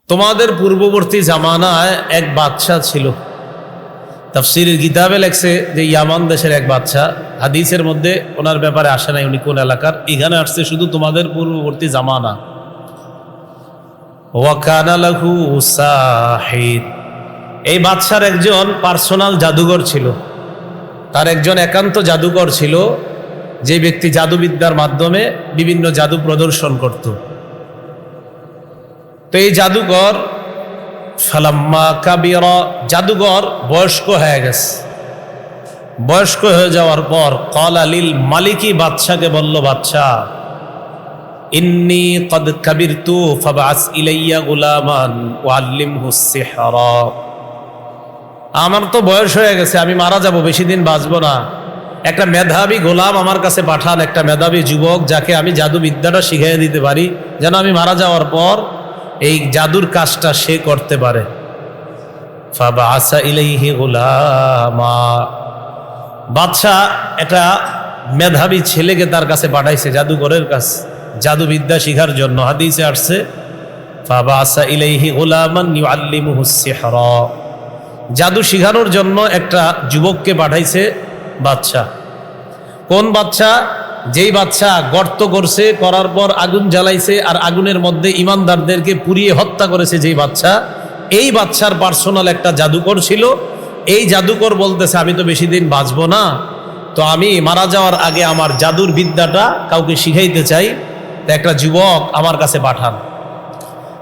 তোমাদের পূর্ববর্তী জামানায় এক বাদশা ছিল। তাফসীরের কিতাবে লেখছে যে ইয়ামান দেশের এক বাদশা। হাদিসের মধ্যে ওনার ব্যাপারে আসে নাই উনি কোন এলাকার, এখানে আসছে শুধু তোমাদের পূর্ববর্তী জামানা। ওয়া কানা লাহু সাহির, এই বাদশার একজন পার্সোনাল জাদুঘর ছিল, তার একজন একান্ত জাদুকর ছিল, যে ব্যক্তি জাদুবিদ্যার মাধ্যমে বিভিন্ন জাদু প্রদর্শন করত। তো এই জাদুঘর ফালাম্মা কাবিরা, জাদুঘর বয়স্ক হয়ে গেছে। বয়স্ক হয়ে যাওয়ার পর ক্বালা লিল মালিকি, বাদশাকে বলল, বাদশা ইন্নী কদ কাবিরতু ফাবআস ইলাইয়া গুলামান ওয়াল্লিমহুস সিহরা, আমার তো বয়স হয়ে গেছে, আমি মারা যাব, বেশি দিন বাঁচবো না, একটা মেধাবী গোলাম আমার কাছে পাঠান, একটা মেধাবী যুবক যাকে আমি জাদুবিদ্যাটা শিখিয়ে দিতে পারি, যেন আমি মারা যাওয়ার পর এই জাদুর কাজটা সে করতে পারে। ফাবআসা ইলাইহি গুলামা, বাদশাহ একটা মেধাবী ছেলেকে তার কাছে পাঠাইছে, জাদুঘরের কাছে জাদুবিদ্যা শিখার জন্য। হাদিসে আসছে ফাবআসা ইলাইহি গুলামান ইউআল্লিমুহুস সিহরা, জাদু শিখানোর জন্য একটা যুবককে পাঠাইছে বাদশাহ। কোন বাদশাহ? যেই বাদশাহ গর্ত করছে, করার পর আগুন জ্বালাইছে আর আগুনের মধ্যে ইমানদারদেরকে পুড়িয়ে হত্যা করেছে যেই বাদশাহ, এই বাদশার পার্সোনাল একটা জাদুকর ছিল। এই জাদুকর বলতেছে আমি তো বেশি দিন বাঁচবো না, তো আমি মারা যাওয়ার আগে আমার জাদুর বিদ্যাটা কাউকে শিখাইতে চাই, তো একটা যুবক আমার কাছে পাঠান।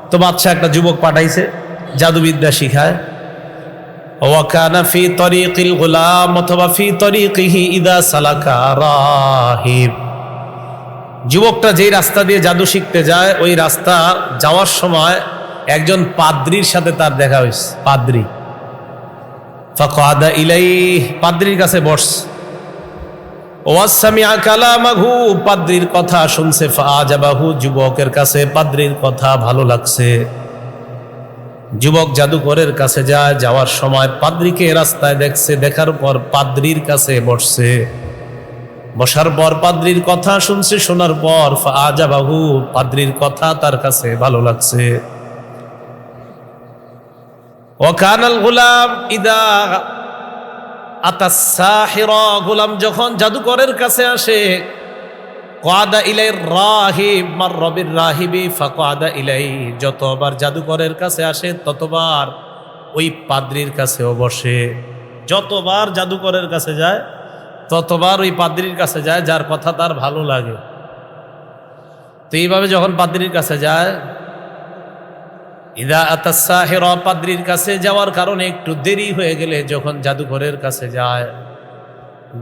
তো বাদশাহ একটা যুবক পাঠাইছে, জাদুবিদ্যা শিখায়। ওয়াকানা ফি তরিকিল গুলাম অথবা ফি তরিকিহি ইদা সালাকা রাহিব, যুবকটা যেই রাস্তা দিয়ে জাদু শিখতে যায়, ওই রাস্তা যাওয়ার সময় একজন পাদ্রির সাথে তার দেখা হয়েছে। পাদ্রি ফাকাদা ইলাইহি, পাদ্রির কাছে বসছে। ওয়াসমিআ কালামাহু, পাদ্রির কথা শুনছে। ফাআজাবাহু, যুবকের কাছে পাদ্রির কথা ভালো লাগছে। যুবক জাদুকরের কাছে যায়, যাওয়ার সময় পাদ্রিকে রাস্তায় দেখছে, দেখার পর পাদ্রির কাছে বসছে। বসার পর পাদ্রির কথা শুনছে, শোনার পর ফাআজাবাহু, পাদ্রির কথা তার কাছে ভালো লাগছে। ওয়াকানাল গুলাম ইদা আতাস সাহিরা, গোলাম যখন জাদুকরের কাছে আসে, ক্বাদা ইলাইর রাহিব মাররা বির রাহিবি ফাকাদা ইলাই, যতবার জাদুকরের কাছে আসে ততবার ওই পাদ্রির কাছেও বসে। যতবার জাদুকরের কাছে যায় ততবার ওই পাদ্রির কাছে যায়, যার কথা তার ভালো লাগে। তো এইভাবে যখন পাদ্রির কাছে যায়, ইদা আতাস সাহিরা, পাদ্রির কাছে যাওয়ার কারণে একটু দেরি হয়ে গেলে যখন জাদুকরের কাছে যায়,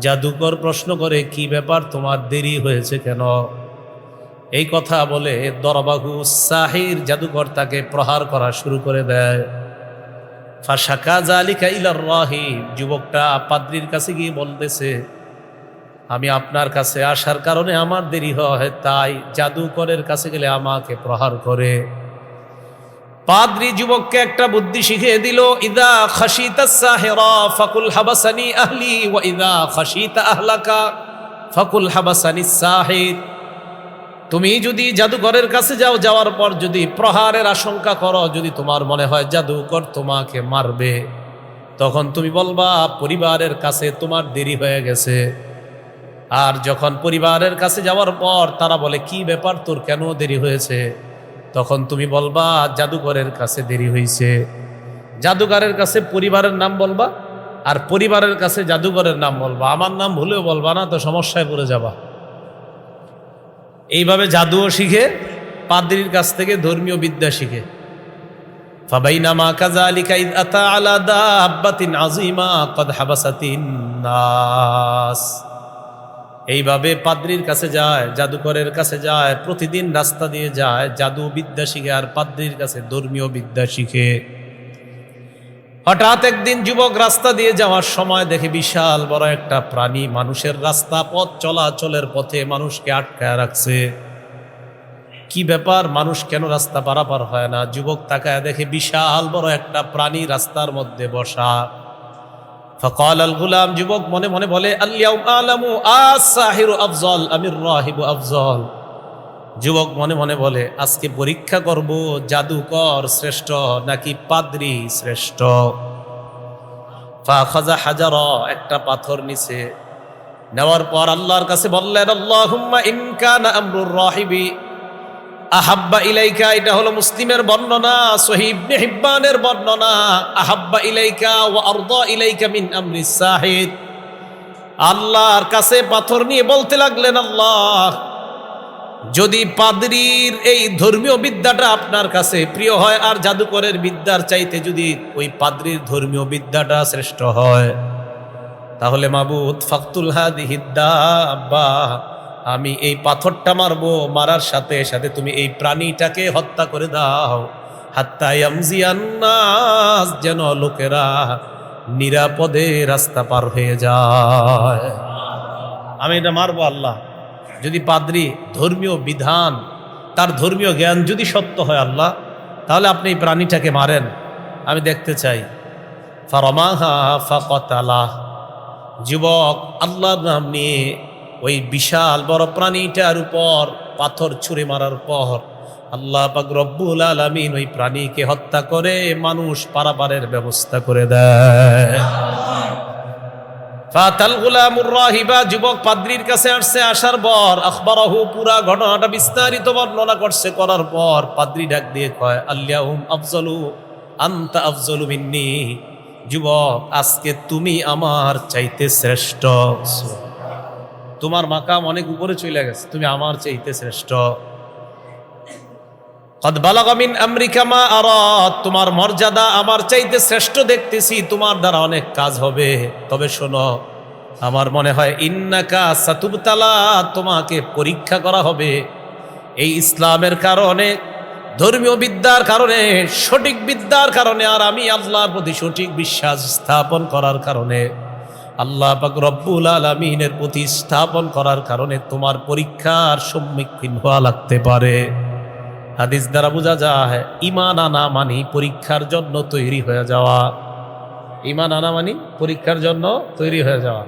জাদুকর প্রশ্ন করে, কি ব্যাপার, তোমার দেরি হয়েছে কেন? এই কথা বলে দরবাহু সাহির, জাদুকর তাকে প্রহার করা শুরু করে দেয়। ফাশাকা যালিকা ইলার রাহিব, যুবকটা পাদ্রির কাছে গিয়ে বলতেছে, আমি আপনার কাছে আসার কারণে আমার দেরি হয়, তাই জাদুকরের কাছে গেলে আমাকে প্রহার করে। পাদ্রী যুবককে একটা বুদ্ধি শিখিয়ে দিল, ইদা খাশিতা সাহিরা ফাকুল হাবাসানি আহলি ওয়া ইদা খাশিতা আহলাকা ফাকুল হাবাসানি সাহির, তুমি যদি জাদুকরের কাছে যাও, যাওয়ার পর যদি প্রহারের আশঙ্কা করো, যদি তোমার মনে হয় জাদুকর তোমাকে মারবে, তখন তুমি বলবা পরিবারের কাছে তোমার দেরি হয়ে গেছে। আর যখন পরিবারের কাছে যাওয়ার পর তারা বলে, কি ব্যাপার, তোর কেন দেরি হয়েছে, তখন তুমি বলবা জাদুকরের কাছে দেরি হয়েছে। জাদুকরের কাছে পরিবারের নাম বলবা, আর পরিবারের কাছে জাদুকরের নাম বলবা, আমার নাম ভুলেও বলবা না, তো সমস্যায় পড়ে যাবা। এইভাবে জাদুও শিখে, পাদ্রীর কাছ থেকে ধর্মীয় বিদ্যা শিখে। ফাবাইনামা কাযালিকা ইয আতা আলা দাব্বাতিন আযীমা ক্বাদ হাবাসাতিন নাস, এইভাবে পাদ্রির কাছে যায়, জাদুকরের কাছে যায়, প্রতিদিন রাস্তা দিয়ে যায়, জাদু বিদ্যা শিখে আর পাদ্রির কাছে ধর্মীয় বিদ্যা শিখে। হঠাৎ একদিন যুবক রাস্তা দিয়ে যাওয়ার সময় দেখে বিশাল বড় একটা প্রাণী মানুষের রাস্তা পথ চলাচলের পথে মানুষকে আটকায় রাখছে। কি ব্যাপার, মানুষ কেন রাস্তা পারাপার হয় না? যুবক তাকায় দেখে বিশাল বড় একটা প্রাণী রাস্তার মধ্যে বসা। ফাকাল আল গুলাম, যুবক মনে মনে বলে, আল ইয়াউম আলামু আস সাহিরু আফজল আমির রাহিবু আফজল, যুবক মনে মনে বলে, আজকে পরীক্ষা করব জাদুকর শ্রেষ্ঠ নাকি পাদ্রী শ্রেষ্ঠ। ফাখাযা হাজারা, একটা পাথর নিছে, নেওয়ার পর আল্লাহর কাছে বললেন, আল্লাহুম্মা ইন কানা আমরুর রাহিবি আহাব্বা ইলাইকা, এটা হলো মুসলিমের বর্ণনা, সহিহ ইবনে হিব্বানের বর্ণনা, আহাব্বা ইলাইকা ওয়া আরদা ইলাইকা মিন আমরিস সাহিদ। আল্লাহর কাছে পাথর নিয়ে বলতে লাগলেন, আল্লাহ, যদি পাদ্রীর এই ধর্মীয় বিদ্যাটা আপনার কাছে প্রিয় হয় আর জাদুকরের বিদ্যার চাইতে যদি ওই পাদ্রীর ধর্মীয় বিদ্যাটা শ্রেষ্ঠ হয়, তাহলে মাবুদ ফাকতুল হাদিহি দাব্বা, আমি এই পাথরটা মারবো, মারার সাথে সাথে তুমি এই প্রাণীটাকে হত্যা করে দাও, হাত্তা ইয়ামজিয়ান নাস, যেন লোকেরা নিরাপদে রাস্তা পার হয়ে যায়। আমি এটা মারবো আল্লাহ, যদি পাদ্রী ধর্মীয় বিধান, তার ধর্মীয় জ্ঞান যদি সত্য হয় আল্লাহ, তাহলে আপনি এই প্রাণীটাকে মারেন, আমি দেখতে চাই। ফারামাহা ফাকাতালাহ, যুবক আল্লাহর নাম নিয়ে ওই বিশাল বড় প্রাণীটার উপর পাথর ছুঁড়ে মারার পর আল্লাহ পাক রব্বুল আলামিন ওই প্রাণীকে হত্যা করে মানুষ পারাপারের ব্যবস্থা করে দেয়। ফাতাল গুলামুর রাহিবা, যুবক পাদ্রীর কাছে আসছে, আসার পর আখবারাহু, পুরা ঘটনাটা বিস্তারিত বর্ণনা করছে, করার পর পাদ্রী ডাক দিয়ে কয়, আল্লাহুম আফজলু আনতা আফজলু মিন্নি, যুবক আজকে তুমি আমার চাইতে শ্রেষ্ঠ, তোমার মাকাম অনেক উপরে চলে গেছে, তুমি আমার চাইতে শ্রেষ্ঠ। কদ বালাগা মিন আমরিকা মা আরা, তোমার মর্যাদা আমার চাইতে শ্রেষ্ঠ দেখতেছি, তোমার দ্বারা অনেক কাজ হবে। তবে শোনো, আমার মনে হয় ইন্নাকা সাতুবতালা, তোমাকে পরীক্ষা করা হবে এই ইসলামের কারণে, ধর্মীয় বিদ্যার কারণে, সঠিক বিদ্যার কারণে, আর আমি আল্লাহর প্রতি সঠিক বিশ্বাস স্থাপন করার কারণে, আল্লাহ পাক রব্বুল আলামিনের প্রতি স্থাপন করার কারণে তোমার পরীক্ষার সম্মুখীন হওয়া লাগতে পারে। হাদিস দ্বারা বোঝা যায় ঈমান আনা মানি পরীক্ষার জন্য তৈরি হয়ে যাওয়া, ঈমান আনা মানি পরীক্ষার জন্য তৈরি হয়ে যাওয়া।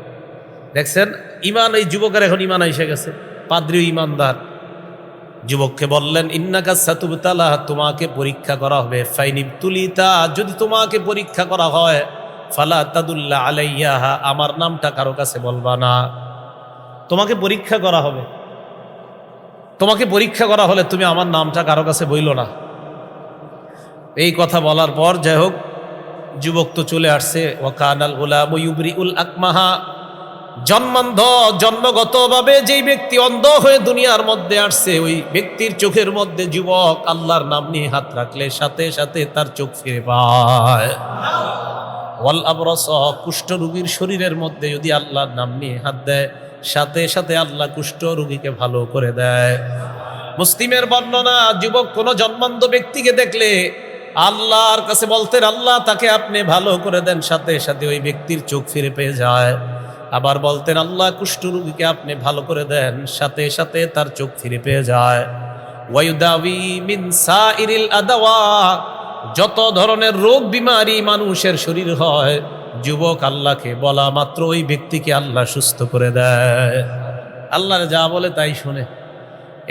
দেখছেন ঈমান, এই যুবকের এখন ঈমান এসে গেছে, পাদ্রী ঈমানদার। যুবককে বললেন, ইন্নাকা সাতুবতালা, তোমাকে পরীক্ষা করা হবে, ফাইনিবতুলিতা, যদি তোমাকে পরীক্ষা করা হয়, ফালা তাদুল্লা আলাইয়াহা, আমার নামটা কারো কাছে বলবা না। তোমাকে পরীক্ষা করা হবে, তোমাকে পরীক্ষা করা হলে তুমি আমার নামটা কারো কাছে বইল না। এই কথা বলার পর যাই হোক, যুবক তো চলে আসছে। ওয়াকানাল গুলামু ইউবরিউল আকমাহা, জন্মান্ধ, জন্মগতভাবে যেই ব্যক্তি অন্ধ হয়ে দুনিয়ার মধ্যে আসছে, ওই ব্যক্তির চোখের মধ্যে যুবক আল্লাহর নাম নিয়ে হাত রাখলে সাথে সাথে তার চোখ ফিরে পায়। ওয়াল আবরাস, কুষ্ঠ রোগীর শরীরের মধ্যে যদি আল্লাহর নাম নিয়ে হাত দেয়, সাথে সাথে আল্লাহ কুষ্ঠ রোগীকে ভালো করে দেয়। মুসলিমের বর্ণনা, যুবক কোন জন্মান্ধ ব্যক্তিকে দেখলে আল্লাহর কাছে বলতেন, আল্লাহ তাকে আপনি ভালো করে দেন, সাথে সাথে ওই ব্যক্তির চোখ ফিরে পেয়ে যায়। আবার বলতেন, আল্লাহ কুষ্ঠ রোগীকে আপনি ভালো করে দেন, সাথে সাথে তার চোখ ফিরে পেয়ে যায়। ওয়ায়ুদাবি মিন সাইরিল আদাওয়া, যত ধরনের রোগ বিমারি মানুষের শরীর হয়, যুবক আল্লাহকে বলা মাত্র ওই ব্যক্তিকে আল্লাহ সুস্থ করে দেয়। আল্লাহ যা বলে তাই শুনে।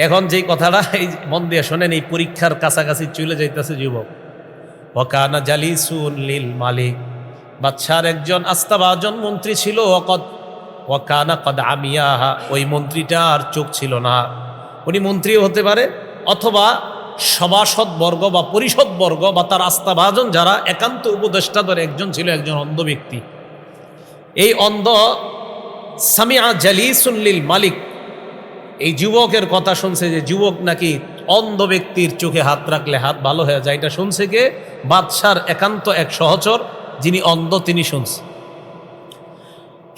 এখন যেই কথাটা এই মন দিয়ে শোনেন, এই পরীক্ষার কাছাকাছি চলে যাইতেছে যুবক। ওয়াকানা জালিসুন লিল মালিক, বাদশার একজন আস্থাভাজন মন্ত্রী ছিল। ওয়াকানা কদ আমিয়াহা, ওই মন্ত্রীটার চোখ ছিল না। উনি মন্ত্রীও হতে পারে, অথবা সভাসদ বর্গ বা পরিষদ বর্গ বা তার আস্থাভাজন যারা একান্ত উপদেষ্টা ধরে একজন ছিল, একজন অন্ধ ব্যক্তি। এই অন্ধ সামিআ জালিসুন লিল মালিক, এই যুবকের কথা শুনছে, যে যুবক নাকি অন্ধ ব্যক্তির চোখে হাত রাখলে হাত ভালো হয়ে যায়। এটা শুনছে কে? বাদশার একান্ত এক সহচর যিনি অন্ধ, তিনি শুনছে।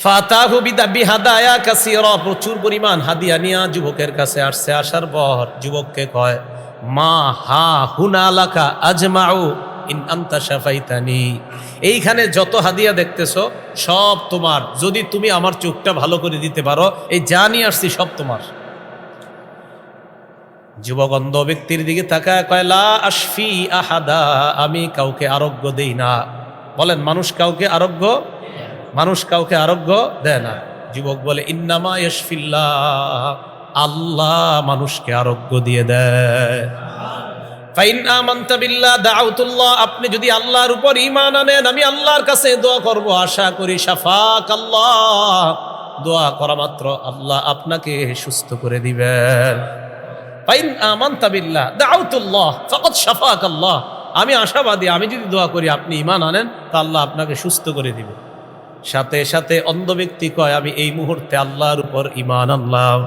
ফাতাহু বিহাদায়া কাসীরা, প্রচুর পরিমাণ হাদিয়া নিয়া যুবকের কাছে আসছে। আসার পর যুবককে কয়, মা হা হুনালাকা আজমাউ ইন আনতা শাফাইতানি, এইখানে যত হাদিয়া দেখতেছো সব তোমার, যদি তুমি আমার চোখটা ভালো করে দিতে পারো, এই যা নিয়ে আসছি সব তোমার। যুবক অন্ধ ব্যক্তির দিকে তাকায় কয়, লা আশফি আহাদা, আমি কাউকে আরোগ্য দেই না। বলেন, মানুষ কাউকে আরোগ্য দেয় না। যুবক বলে, ইন্নামা ইয়াশফিল্লাহ, আল্লাহ মানুষকে আরোগ্য দিয়ে দেয়। ফাইন আমানতা বিল্লাহ দাউতুল্লাহ, আপনি যদি আল্লাহর উপর ঈমান আনেন, আমি আল্লাহর কাছে দোয়া করব, আশা করি শাফাক আল্লাহ, দোয়া করা মাত্র আল্লাহ আপনাকে সুস্থ করে দিবেন। ফাইন আমানতা বিল্লাহ দাউতুল্লাহ ফাকাদ শাফাক আল্লাহ, আমি আশাবাদী, আমি যদি দোয়া করি আপনি ঈমান আনেন তা আল্লাহ আপনাকে সুস্থ করে দিবে। সাথে সাথে অন্ধ ব্যক্তি কয়, আমি এই মুহূর্তে আল্লাহর উপর ঈমান আনলাম।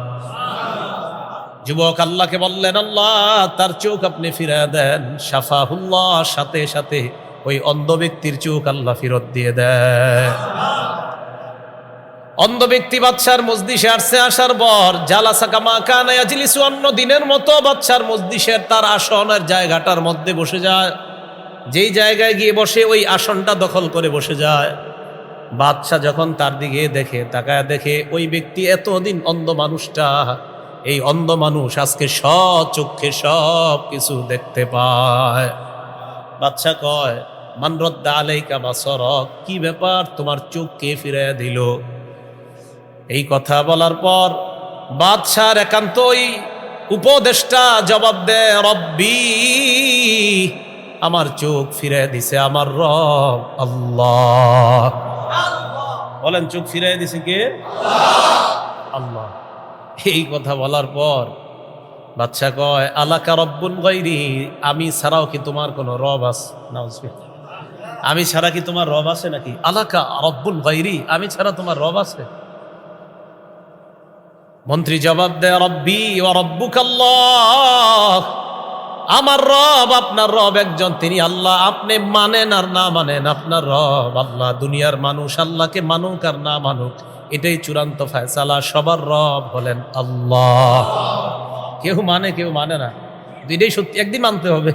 যুবক আল্লাহকে বললেন, আল্লাহ তার চোখ আপনি ফিরিয়ে দেন। শাফাহুল্লাহ, সাথে সাথে ওই অন্ধ ব্যক্তির চোখ আল্লাহ ফেরত দিয়ে দেয়। অন্ধ ব্যক্তি বাদশার মজলিসে আসছে, আসার পর জালাসা কামা কানা ইয়াজলিসু, অন্য দিনের মতো বাদশার মজলিসের তার আসনের জায়গাটার মধ্যে বসে যায়। যেই জায়গায় গিয়ে বসে ওই আসনটা দখল করে বসে যায়। বাদশাহ যখন তার দিকে দেখে, তাকায় দেখে ওই ব্যক্তি এতদিন অন্ধ মানুষটা, এই অন্ধ মানুষ আজকে সচক্ষে সব কিছু দেখতে পায়। বাদশাহ কয়, মান রদ্দা আলাইকা বাসরক, কি ব্যাপার, তোমার চোখ কে ফিরাইয়া দিল? এই কথা বলার পর বাদশার একান্তই উপদেষ্টা জবাব দেয়, রব্বি, আমার চোখ ফিরে দিছে আমার রব আল্লাহ। বলেন, চোখ ফিরে দিছে কে? আল্লাহ। এই কথা বলার পর বাদশা কয়, আলাকা রব্বুন গায়রি, আমি ছাড়াও কি তোমার কোনো রব আছে? আমি ছাড়া কি তোমার রব আছে নাকি? আলাকা রব্বুন গায়রি, আমি ছাড়া তোমার রব আছে? মন্ত্রী জবাব দেয়, রব্বি ওয়া রব্বুকাল্লাহ, আমার রব আপনার রব একজন, তিনি আল্লাহ। আপনি মানেন আর না মানেন, আপনার রব আল্লাহ। দুনিয়ার মানুষ আল্লাহকে মানুক আর না মানুক, এটাই চূড়ান্ত ফয়সালা। সবার রব হলেন আল্লাহ। কেউ মানে কেউ মানে না, এটাই সত্যি। একদিন মানতে হবে,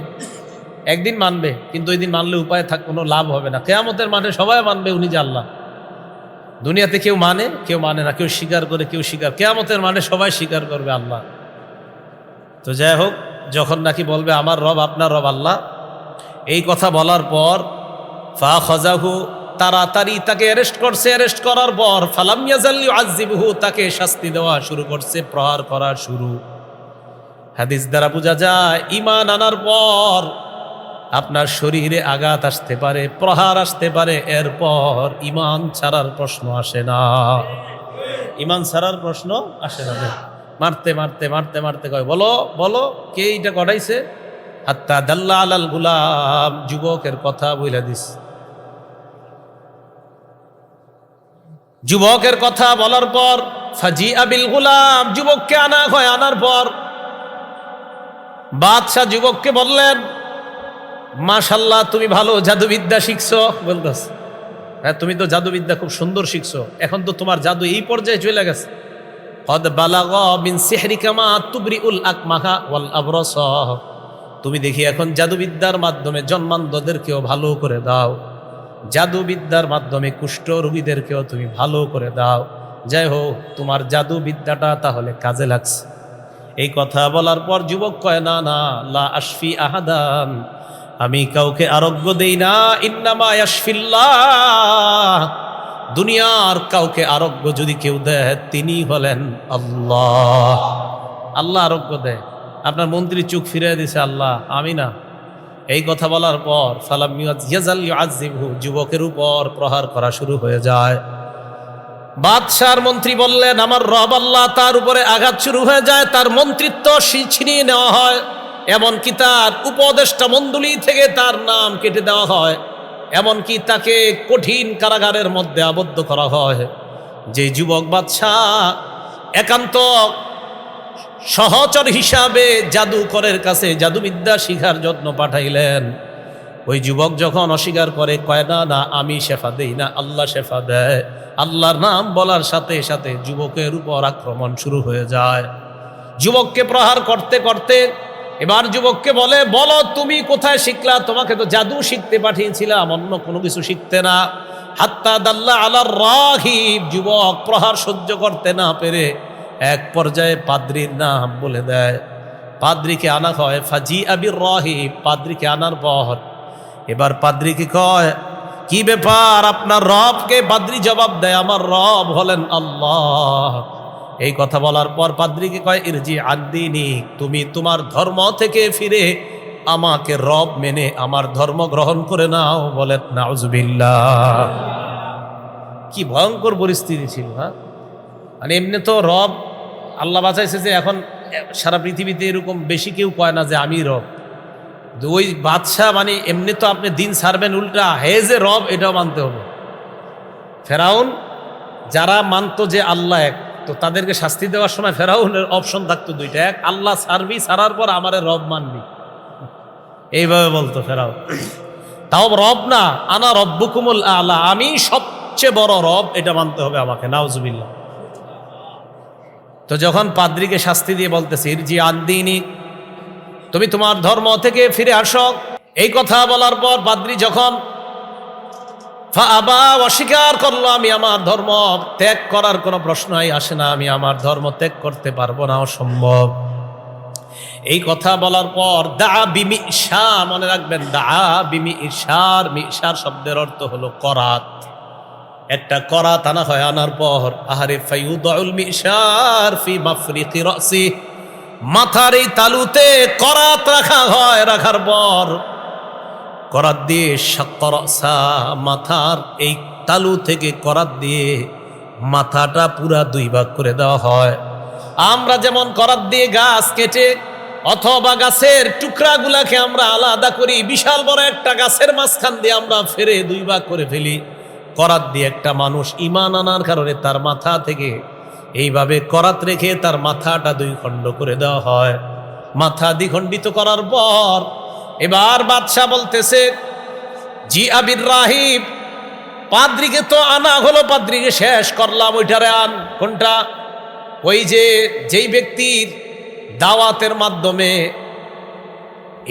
একদিন মানবে, কিন্তু ওই দিন মানলে উপায় কোনো লাভ হবে না। কিয়ামতের মাঠে সবাই মানবে উনি যে আল্লাহ। দুনিয়াতে কেউ মানে কেউ মানে না, কেউ স্বীকার করে কেউ স্বীকার, কিয়ামতের মাঠে সবাই স্বীকার করবে আল্লাহ। তো যাই হোক, যখন নাকি বলবে আমার রব আপনার রব আল্লাহ, এই কথা বলার পর ফা খাযাহু, তাড়াতাড়ি তাকে অ্যারেস্ট করছে। অ্যারেস্ট করার পর ফালাম ইয়াজাল ইউআযিবুহু, তাকে শাস্তি দেওয়া শুরু করছে, প্রহার করা শুরু। হাদিস দ্বারা বোঝা যায়, ঈমান আনার পর আপনার শরীরে আঘাত আসতে পারে, প্রহার আসতে পারে, এরপর ঈমান ছাড়ার প্রশ্ন আসে না। ঈমান ছাড়ার প্রশ্ন আসে না। মারতে মারতে মারতে মারতে কয়, বলো বলো, কে এইটা ঘটাইছে? হাত্তা দাল্লা আলাল গুলাম, যুবকের কথা বইলা দিস। যুবকের কথা বলার পর ফাজি আবিল গুলাম, যুবককে আনা হয়। আনার পর বাদশাহ যুবককে বললেন, মাশাল্লাহ, তুমি ভালো জাদুবিদ্যা শিখছো। বলতেছ, হ্যাঁ, তুমি তো জাদুবিদ্যা খুব সুন্দর শিখছো, এখন তো তোমার জাদু এই পর্যায়ে চলে গেছে। কদ বালাগা মিন সিহরিকা মা তুবরিউল আকমাহা ওয়াল আবরাস, তুমি দেখি এখন জাদুবিদ্যার মাধ্যমে জন্মান্ধদেরকেও ভালো করে দাও, জাদুবিদ্যার মাধ্যমে কুষ্ঠ রোগীদেরকেও তুমি ভালো করে দাও। যাই হোক, তোমার জাদুবিদ্যাটা তাহলে কাজে লাগছে। এই কথা বলার পর যুবক কয়, না না, লা আশফি আহাদান, আমি কাউকে আরোগ্য দেই না। ইন্নামা ইয়াশফিল্লাহ, দুনিয়ার কাউকে আরোগ্য যদি কেউ দেয় তিনি হলেন আল্লাহ। আল্লাহ আরোগ্য দেয়। আপনার মন্ত্রী চোখ ফিরিয়ে দিছে আল্লাহ, আমি না। এই কথা বলার পর ফালাম ইয়াজাল ইউআযিবহু, যুবকের উপর প্রহার করা শুরু হয়ে যায়। বাদশার মন্ত্রী বললেন, আমার রব আল্লাহ। তার উপরে আঘাত শুরু হয়ে যায়, তার মন্ত্রিত্ব ছিনিয়ে নেওয়া হয়, এমনকি তার উপদেষ্টা মণ্ডলী থেকে তার নাম কেটে দেওয়া হয়, এমনকি তাকে কঠিন কারাগারের মধ্যে আবদ্ধ করা হয়। যে যুবক বাদশাহ একান্ত সহচর হিসাবে জাদুকরের কাছে জাদুবিদ্যা শিখার জন্য পাঠাইলেন, ওই যুবক যখন অস্বীকার করে, কয় না না, আমি শেফা দেই না, আল্লাহ শেফা দেয়। আল্লাহর নাম বলার সাথে সাথে যুবকের উপর আক্রমণ শুরু হয়ে যায়। যুবককে প্রহার করতে করতে এবার যুবককে বলে, বলো তুমি কোথায় শিখলা? তোমাকে তো জাদু শিখতে পাঠিয়েছিলাম, অন্য কোনো কিছু শিখতে না। হাত্তা দাল্লা আলার রাহিব, যুবক প্রহার সহ্য করতে না পেরে এক পর্যায়ে পাদ্রীর নাম বলে দেয়। পাদ্রীকে আনা হয়, ফাজি আবির রাহিব, পাদ্রীকে আনার পর এবার পাদ্রীকে কয়, কি ব্যাপার আপনার রবকে? পাদ্রী জবাব দেয়, আমার রব হলেন আল্লাহ। এই কথা বলার পর পাদ্রীকে কয় ইরজি আদ্দিনী, তুমি তোমার ধর্ম থেকে ফিরে আমাকে রব মেনে আমার ধর্ম গ্রহণ করে নাও। বলেন নাউজুবিল্লাহ। কি ভয়ঙ্কর পরিস্থিতি ছিল। হ্যাঁ, মানে এমনি তো রব আল্লাহ বাঁচাইছে যে এখন সারা পৃথিবীতে এরকম বেশি কেউ কয় না যে আমি রব। ওই বাদশাহ মানে এমনি তো আপনি দিন ছাড়বেন, উল্টা হে যে রব এটাও মানতে হবে। ফেরাউন যারা মানতো যে আল্লাহ এক, তো তাদেরকে শাস্তি দেওয়ার সময় ফেরাউনের অপশন থাকতো দুইটা, এক আল্লাহ ছাড়বি, ছাড়ার পর আমারে রব মানবি, এইভাবে বলতো ফেরাউন। তাও রব না, আনা রব্বুকুমুল আলা, আমি সবচেয়ে বড় রব, এটা মানতে হবে আমাকে। নাউজুবিল্লাহ। তো যখন পাদ্রীকে শাস্তি দিয়ে বলতেছে ইরজি আদ্দিনী, তুমি তোমার ধর্ম থেকে ফিরে আসো, এই কথা বলার পর পাদ্রী যখন ফাআবা, অস্বীকার করলো, আমি আমার ধর্ম ত্যাগ করার কোনো প্রশ্নই আসে না, আমি আমার ধর্ম ত্যাগ করতে পারবো না, অসম্ভব। এই কথা বলার পর দা বিমিশা, মনে রাখবেন দা বিমিশার, মিশার শব্দের অর্থ হলো করাত। একটা করাত আনা হয়, আনার পর আহারে ফায়ুদউল মিশার ফি মাফরিকি রাসি, মাথার এই তালুতে করাত রাখা হয়, রাখার পর করাত দিয়ে শাক্করসা, মাথার এই তালু থেকে করাত দিয়ে মাথাটা পুরা দুই ভাগ করে দেওয়া হয়। আমরা যেমন করাত দিয়ে গাছ কেটে অথবা গাছের টুকরাগুলাকে আমরা আলাদা করি, বিশাল বড় একটা গাছের মাঝখান দিয়ে আমরা ফেরে দুই ভাগ করে ফেলি, করাত দিয়ে একটা মানুষ ঈমান আনার কারণে তার মাথা থেকে এইভাবে করাত রেখে তার মাথাটা দুই খণ্ড করে দেওয়া হয়। মাথা দ্বিখণ্ডিত করার পর এবার বাদশাহ বলতেছে জি আবির রাহিব, পাদ্রীকে তো আনা হলো, পাদ্রীকে শেষ করলাম, ওইটারে আন। কোনটা? ওই যে যেই ব্যক্তির দাওয়াতের মাধ্যমে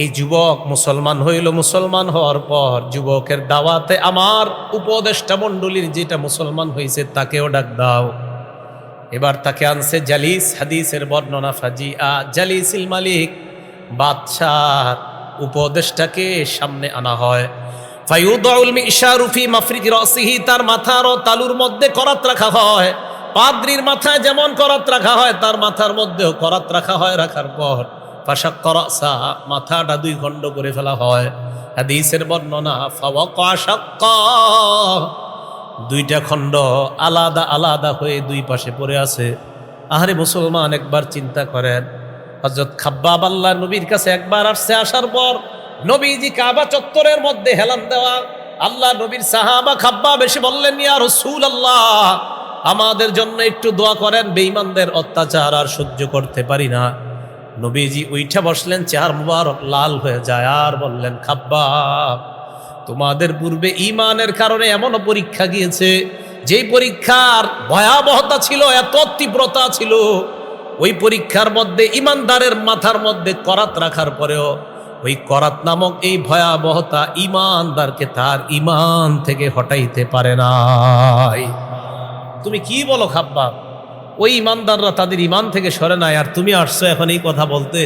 এই যুবক মুসলমান হইল, মুসলমান হওয়ার পর যুবকের দাওয়াতে আমার উপদেষ্টা মণ্ডলীর যেটা মুসলমান হয়েছে তাকেও ডাক দাও। এবার তাকে আনছে জালিস, হাদিসের বর্ণনা ফাজিআ, জালিসিল মালিক, বাদশাহ উপদেষ্টাকে সামনে আনা হয়। ফায়ুদউল মিশারু ফি মাফরিকি রাসিহি, তার মাথার ও তালুর মধ্যে করাত রাখা হয়। পাদ্রীর মাথায় যেমন করাত রাখা হয় তার মাথার মধ্যেও করাত রাখা হয়। রাখার পর ফাশাক্কারাসা, মাথাটা দুই খণ্ড করে ফেলা হয়। হাদিসের বর্ণনা ফাওয়াকা শাক্কা, দুইটা খণ্ড আলাদা আলাদা হয়ে দুই পাশে পড়ে আছে। আহারে মুসলমান, একবার চিন্তা করেন, হযরত খাব্বাব আল্লাহ নবীর কাছে একবার আসছে, আসার পর নবীজি কাবা চত্বরের মধ্যে হেলান দেওয়া, আল্লাহ নবীর সাহাবা খাব্বাব এসে বললেন ইয়া রাসূলুল্লাহ, আমাদের জন্য একটু দোয়া করেন, বেঈমানদের অত্যাচার আর সহ্য করতে পারি না। নবীজি উইঠা বসলেন, চেহারা মুবারক লাল হয়ে যায়, আর বললেন খাব্বাব, তোমাদের পূর্বে ঈমানের কারণে এমনও পরীক্ষা গিয়েছে, যেই পরীক্ষার ভয়াবহতা ছিল, এত তীব্রতা ছিল, ওই পরীক্ষার মধ্যে ঈমানদারের মাথার মধ্যে করাত রাখার পরেও ওই করাত নামক এই ভয়াবহতা ঈমানদারকে তার ঈমান থেকে হটাইতে পারে নাই। তুমি কি বলো খাব্বাব? ওই ঈমানদাররা তাদের ঈমান থেকে সরে নাই, আর তুমি আসছো এখন এই কথা বলতে?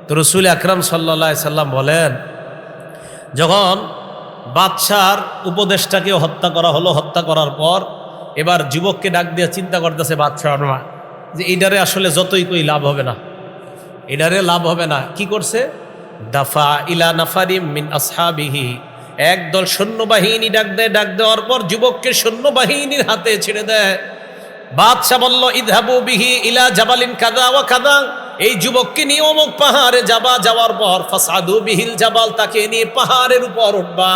তো রাসূল আকরাম সাল্লাল্লাহু আলাইহি সাল্লাম বলেন, যখন বাদশার উপদেষ্টাকে হত্যা করা হলো, হত্যা করার পর এবার যুবককে ডাক দিয়ে চিন্তা করতেছে বাদশাহ যে এটারে আসলে যতই কই লাভ হবে না, এটারে লাভ হবে না। কি করছে? দাফা ইলা নাফারিম মিন আসহাবিহি, একদল সৈন্যবাহিনী ডাক দেয়, ডাক দেওয়ার পর যুবককে সৈন্যবাহিনীর হাতে ছেড়ে দেয়। বাদশাহ বলল ইযহাবু বিহি ইলা জাবালিন কাযা ওয়া কাযা, এই যুবককে নিয়ে অমুক পাহাড়ে যাবা, যাওয়ার পর ফাসাদু বিহিল জাবাল, তাকে নিয়ে পাহাড়ের উপর উঠবা।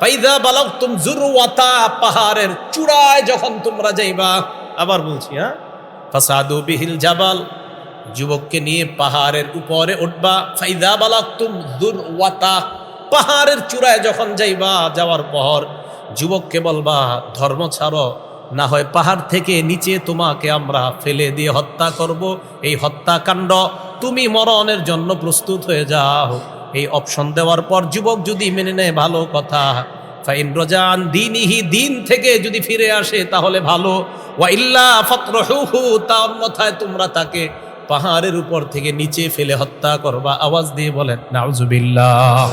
ফাইযা বালাগতুম যুরওয়াতা, পাহাড়ের চূড়ায় যখন তোমরা যাইবা, আবার বলছি হ্যাঁ, ফাসাদু বিহিল জাবাল, যুবককে নিয়ে পাহাড়ের উপরে উঠবা। ফাইযা বালাগতুম যুরওয়াতা, পাহাড়ের চূড়ায় যখন যাইবা, যাওয়ার পর যুবককে বলবা ধর্ম ছাড়ো, না হয় পাহাড় থেকে নিচে তোমাকে আমরা ফেলে দিয়ে হত্যা করব। এই হত্যাকাণ্ড তুমি মরণের জন্য প্রস্তুত হয়ে যাও। এই অপশন দেওয়ার পর যুবক যদি মেনে নেয় ভালো কথা, ফাইন রাজান দীনিহি, দিন থেকে যদি ফিরে আসে তাহলে ভালো, ওয়া ইল্লা ফাতরহুহু, তার অন্যথায় তোমরা তাকে পাহাড়ের উপর থেকে নিচে ফেলে হত্যা করবা। আওয়াজ দিয়ে বলেন নাউজুবিল্লাহ।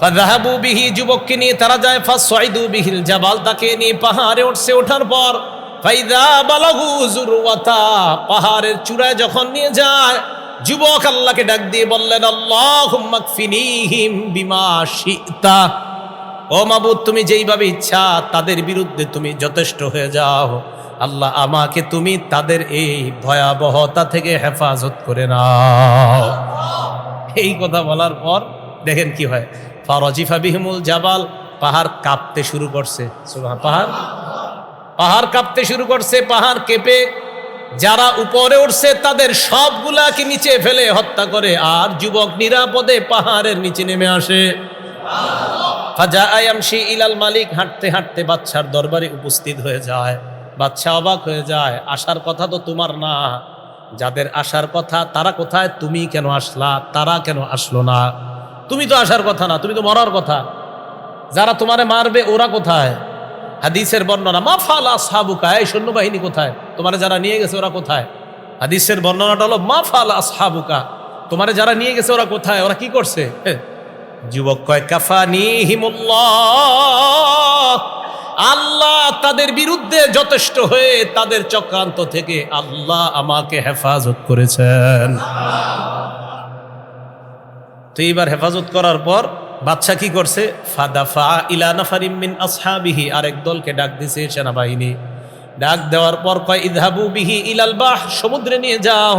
ফাযাহাবু বিহি, যুবককে নিয়ে তারা যায়, ফাসাইদু বিহিল জাবাল, তাকে নিয়ে পাহাড়ে উঠছে। ওঠার পর ফাইদা বালাগু যুরওয়াতা, পাহাড়ের চূড়ায় যখন নিয়ে যায়, যুবক আল্লাহকে ডাক দিয়ে বললেন, আল্লাহুম্মা কফিনিহিম বিমা শি'তা, ও মাবুদ তুমি যেইভাবে ইচ্ছা তাদের বিরুদ্ধে তুমি যথেষ্ট হয়ে যাও। আল্লাহ আমাকে তুমি তাদের এই ভয়াবহতা থেকে হেফাজত করে নাও। এই কথা বলার পর দেখেন কি হয়, ফারাজিফা বিহিমুল জাবাল, পাহাড় কাঁপতে শুরু করছে। পাহাড় কাঁপতে শুরু করছে, পাহাড় কেঁপে যারা উপরে উঠছে তাদের সবগুলাকে নিচে ফেলে হত্যা করে, আর যুবক নিরাপদে পাহাড়ের নিচে নেমে আসে। ফাজাআ ইয়ামশি ইলাল মালিক, হাঁটতে হাঁটতে বাদশার দরবারে উপস্থিত হয়ে যায়। বাদশা অবাক হয়ে যায়, আসার কথা তো তোমার না, যাদের আসার কথা তারা কোথায়? তুমি কেন আসলা? তারা কেন আসলো না? তুমি তো আসার কথা না, তুমি তো মরার কথা। যারা তোমারে মারবে ওরা কোথায়? হাদিসের বর্ণনা, মা ফাআলা আসহাবুকা, এই সৈন্যবাহিনী কোথায়? তোমারে যারা নিয়ে গেছে ওরা কোথায়? হাদিসের বর্ণনাটা হলো মা ফাআলা আসহাবুকা, তোমারে যারা নিয়ে গেছে ওরা কোথায়, ওরা কি করছে? যুবক কয়, কাফানিহিমুল্লাহ, আল্লাহ তাদের বিরুদ্ধে যথেষ্ট হয়ে তাদের চক্রান্ত থেকে আল্লাহ আমাকে হেফাজত করেছেন। তো এইবার হেফাজত করার পর বাদশা কি করছে? ফাদাফা ইলা নাফারিম মিন আসহাবিহি, আরেক দলকে ডাক দিছে সেনাবাহিনী। ডাক দেওয়ার পর কয়, ইযহাবু বিহি ইলাল বাহ, সমুদ্রে নিয়ে যাও।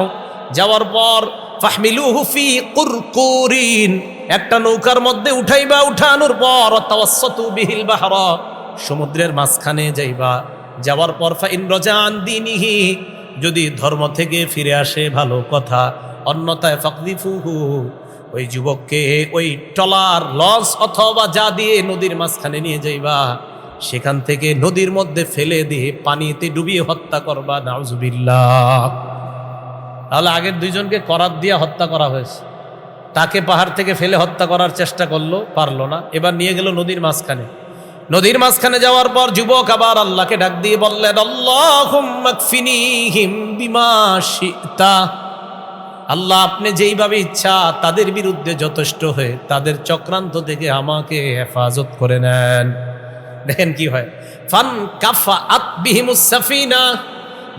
যাওয়ার পর ফাহমিলুহু ফি কুরকুরিন, একটা নৌকার মধ্যে উঠাইবা, উঠানোর পর তাওয়াসসাতু বিহিল বাহরা, সমুদ্রের মাঝখানে যাইবা। যাওয়ার পর ফাইন রাজান দিনিহি, যদি ধর্ম থেকে ফিরে আসে ভালো কথা, অন্যথায় ফাকদিফুহু, ওই যুবককে ওই ট্রলার লঞ্চ অথবা যা দিয়ে নদীর মাঝখানে নিয়ে যাইবা, সেখান থেকে নদীর মধ্যে ফেলে দিয়ে পানিতে ডুবিয়ে হত্যা করবা। নাউজুবিল্লাহ। তাহলে আগের দুইজনকে করাত দিয়ে হত্যা করা হয়েছে, তাকে পাহাড় থেকে ফেলে হত্যা করার চেষ্টা করলো, পারলো না, এবার নিয়ে গেল নদীর মাঝখানে। নদীর মাঝখানে যাওয়ার পর যুবক আবার আল্লাহকে ডাক দিয়ে বললেন, আল্লাহুম্মা কফিনিহিম বিমা শি'তা, আল্লাহ আপনি যেইভাবে ইচ্ছা তাদের বিরুদ্ধে যথেষ্ট হয়ে তাদের চক্রান্ত থেকে আমাকে হেফাজত করে নেন। দেখেন কি হয়, ফান কাফাআত বিহিমুস সাফিনা,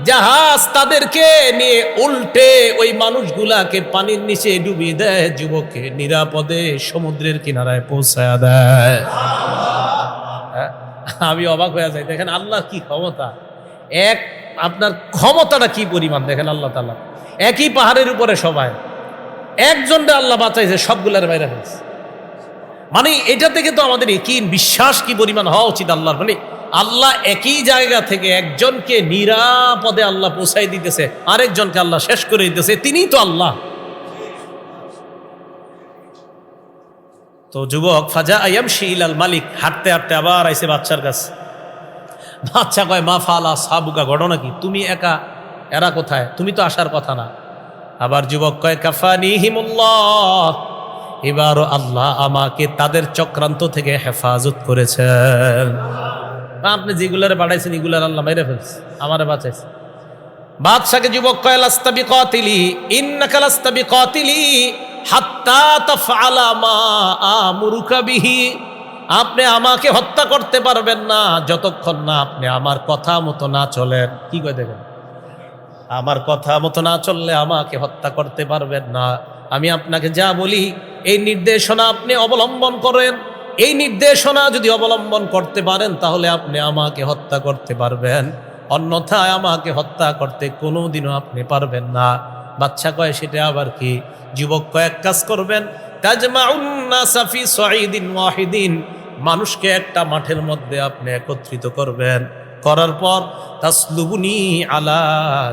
জাহাজ তাদেরকে নিয়ে উল্টে ওই মানুষগুলাকে পানির নিচে ডুবিয়ে দেয়, যুবককে নিরাপদে সমুদ্রের কিনারায় পৌঁছায় দেয়। আমি অবাক হয়ে যাই, দেখেন আল্লাহ কি ক্ষমতা, এক আপনার ক্ষমতাটা কি পরিমাণ দেখেন। আল্লাহ তাআলা একই পাহাড়ের উপরে সবাই, একজনটা আল্লাহ বাঁচাইছে, সবগুলার বাইরে হয়েছে। মানে এটা থেকে তো আমাদের একই বিশ্বাস কি পরিমাণ হওয়া উচিত আল্লাহর, মানে আল্লাহ একই জায়গা থেকে একজনকে নিরাপদে আল্লাহ পৌঁছাই দিতেছে, আরেকজনকে আল্লাহ শেষ করে দিতেছে, তিনিই তো আল্লাহ। তো যুবক ফাজা ইয়ামশি ইলাল মালিক, হাঁটতে হাঁটতে আবার আইছে বাদশার কাছে। বাদশা কয়, মা ফাআলা আসহাবুকা, ঘটনা কি? তুমি একা, এরা কোথায়? তুমি তো আসার কথা না। আবার যুবক কয়, কাফানিহিমুল্লাহ, এবারও আল্লাহ আমাকে তাদের চক্রান্ত থেকে হেফাজত করেছেন। আপনি যেগুলারে পাঠাইছেন এগুলার আল্লাহ মেরে ফেলছে, আমারে বাঁচাইছে। বাদশাকে যুবক কয়, লাস্তা বিকাতিলি, ইন্নাকা লাস্তা বিকাতিলি হাত্তা তাফআলা মা আমুরুকা বিহি, আপনি আমাকে হত্যা করতে পারবেন না যতক্ষণ না আপনি আমার কথা মতো না চলেন। কি কয় দেখেন, আমার কথা মতো না চললে আমাকে হত্যা করতে পারবেন না। আমি আপনাকে যা বলি এই নির্দেশনা আপনি অবলম্বন করেন, এই নির্দেশনা যদি অবলম্বন করতে পারেন তাহলে আপনি আমাকে হত্যা করতে পারবেন, অন্যথায় আমাকে হত্যা করতে কোনোদিনও আপনি পারবেন না। বাদশা কয়, সেটা আবার কি? যুবক কয়েক কাজ করবেন, তাজমাউন নাসা ফি সাঈদিন ওয়াহিদিন, মানুষকে একটা মাঠের মধ্যে আপনি একত্রিত করবেন, করার পর তাসলুবুনি আলা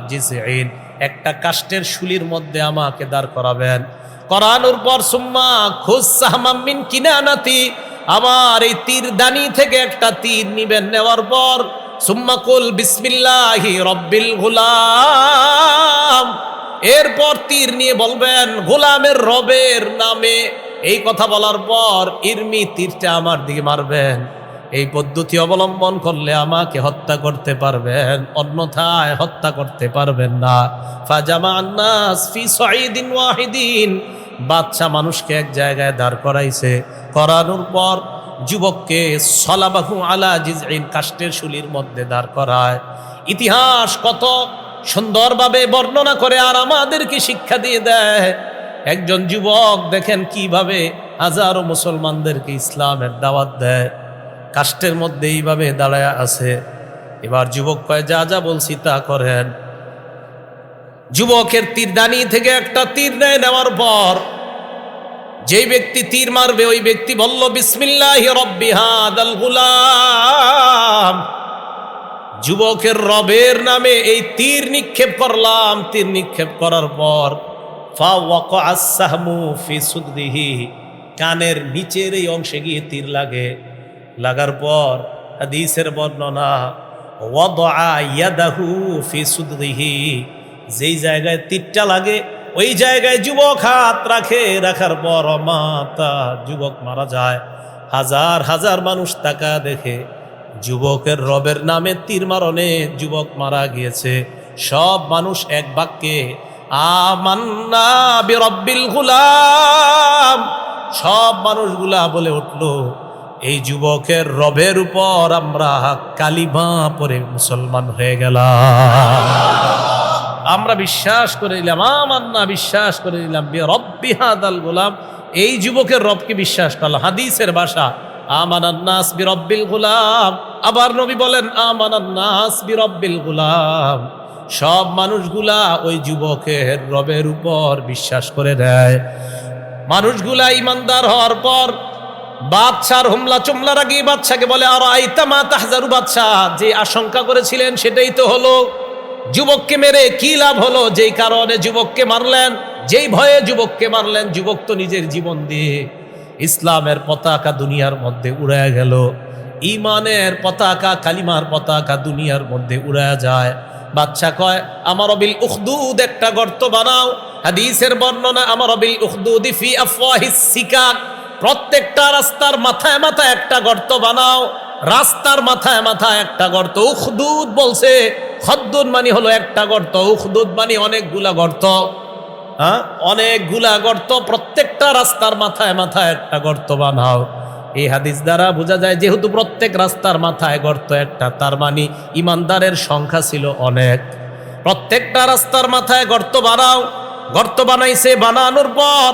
জিজঈন, একটা কাষ্ঠের শুলির মধ্যে আমাকে দাঁড় করাবেন, করানোর পর সুম্মা খুজ সাহমাম মিন কিনানাতি, আমার এই তীর দানি থেকে একটা তীর নিবেন, নেওয়ার পর সুম্মা কুল বিসমিল্লাহি রব্বিল গুলাম, এরপর তীর নিয়ে বলবেন গোলামের রবের নামে। এই কথা বলার পর ইরমি, তীরটা আমার দিকে মারবেন। এই পদ্ধতি অবলম্বন করলে আমাকে হত্যা করতে পারবেন, অন্যথায় হত্যা করতে পারবেন না। ফাজামা'আন নাস ফি সাঈদিন ওয়াহিদিন, বাদশা মানুষকে এক জায়গায় দাঁড় করাইছে, করানোর পর যুবককে সলাবাহু আলা জিজঈন, কাষ্ঠের শুলির মধ্যে দাঁড় করায়। ইতিহাস কত সুন্দরভাবে বর্ণনা করে আর আমাদেরকে শিক্ষা দিয়ে দেয়। একজন যুবক দেখেন কিভাবে হাজারো মুসলমানদেরকে ইসলামের দাওয়াত দেয়, কাষ্টের মধ্যে এইভাবে দাঁড়ায় আছে। এবার যুবক কয়, যা যা বলছি তা করেন। যুবকের তীরদানি থেকে একটা তীর নেওয়ার পর যেই ব্যক্তি তীর মারবে ওই ব্যক্তি বলল, বিসমিল্লাহি রব্বি হাদাল গুলাম। যুবকের রবের নামে এই তীর নিক্ষেপ করলাম। তীর নিক্ষেপ করার পর ফাওয়াকাআস সাহমু ফি সুদরিহি, কানের নিচের এই অংশে গিয়ে তীর লাগে। লাগার পর হাদিসের বর্ণনা, ওয়াদআ ইয়াদাহু ফি সুদরিহি, যেই জায়গায় তীরটা লাগে ওই জায়গায় যুবক হাত রাখে। রাখার পর মাতা, যুবক মারা যায়। হাজার হাজার মানুষ তাকা দেখে যুবকের রবের নামে তীর মারণে যুবক মারা গিয়েছে। সব মানুষ এক বাক্যে আমান্না বিরব্বিল গুলাম, সব মানুষগুলা বলে উঠল, এই যুবকের রবের উপর আমরা কালিমা পড়ে মুসলমান হয়ে গেলাম। আমরা বিশ্বাস করে নিলাম, আমান্না বিশ্বাস করে নিলাম, বিরব্বি হাদাল গুলাম, এই যুবকের রবকে বিশ্বাস করলাম। হাদিসের ভাষা আমানান নাস বিরব্বিল গুলাম। আবার নবী বলেন আমানান নাস বিরব্বিল গুলাম। সব মানুষগুলা ওই যুবকের রবের উপর বিশ্বাস করে দেয়। মানুষগুলা ইমানদার হওয়ার পর বাদশার হুমলা চুমলার আগে বাদশাকে বলে, আর আইতা মা তাহজারু, বাদশা যে আশঙ্কা করেছিলেন সেটাই তো হলো। যুবককে মেরে কি লাভ হলো? যেই কারণে যুবককে মারলেন, যেই ভয়ে যুবককে মারলেন, যুবক তো নিজের জীবন দিয়ে ইসলামের পতাকা দুনিয়ার মধ্যে উড়ায় গেল। ইমানের পতাকা, কালিমার পতাকা দুনিয়ার মধ্যে উড়ায় যায়। বাদশা কয়, আমার বিল উখদুদ, একটা গর্ত বানাও। হাদিসের বর্ণনা, আমার বিল উখদুদি ফি আফওয়াহিস সিকাক, প্রত্যেকটা রাস্তার মাথায় মাথায় একটা গর্ত বানাও। রাস্তার মাথায় মাথায় একটা গর্ত। উখদুদ বলছে, খদ্দুদ মানে হলো একটা গর্ত, উখদুদ মানে অনেকগুলা গর্ত। অনেকগুলা গর্ত, প্রত্যেকটা রাস্তার মাথায় মাথায় একটা গর্ত বানাও। এই হাদিস দ্বারা বোঝা যায় যেহেতু প্রত্যেক রাস্তার মাথায় গর্ত একটা, তার মানে ইমানদারের সংখ্যা ছিল অনেক। প্রত্যেকটা রাস্তার মাথায় গর্ত বানাও। গর্ত বানাইছে, বানানোর পর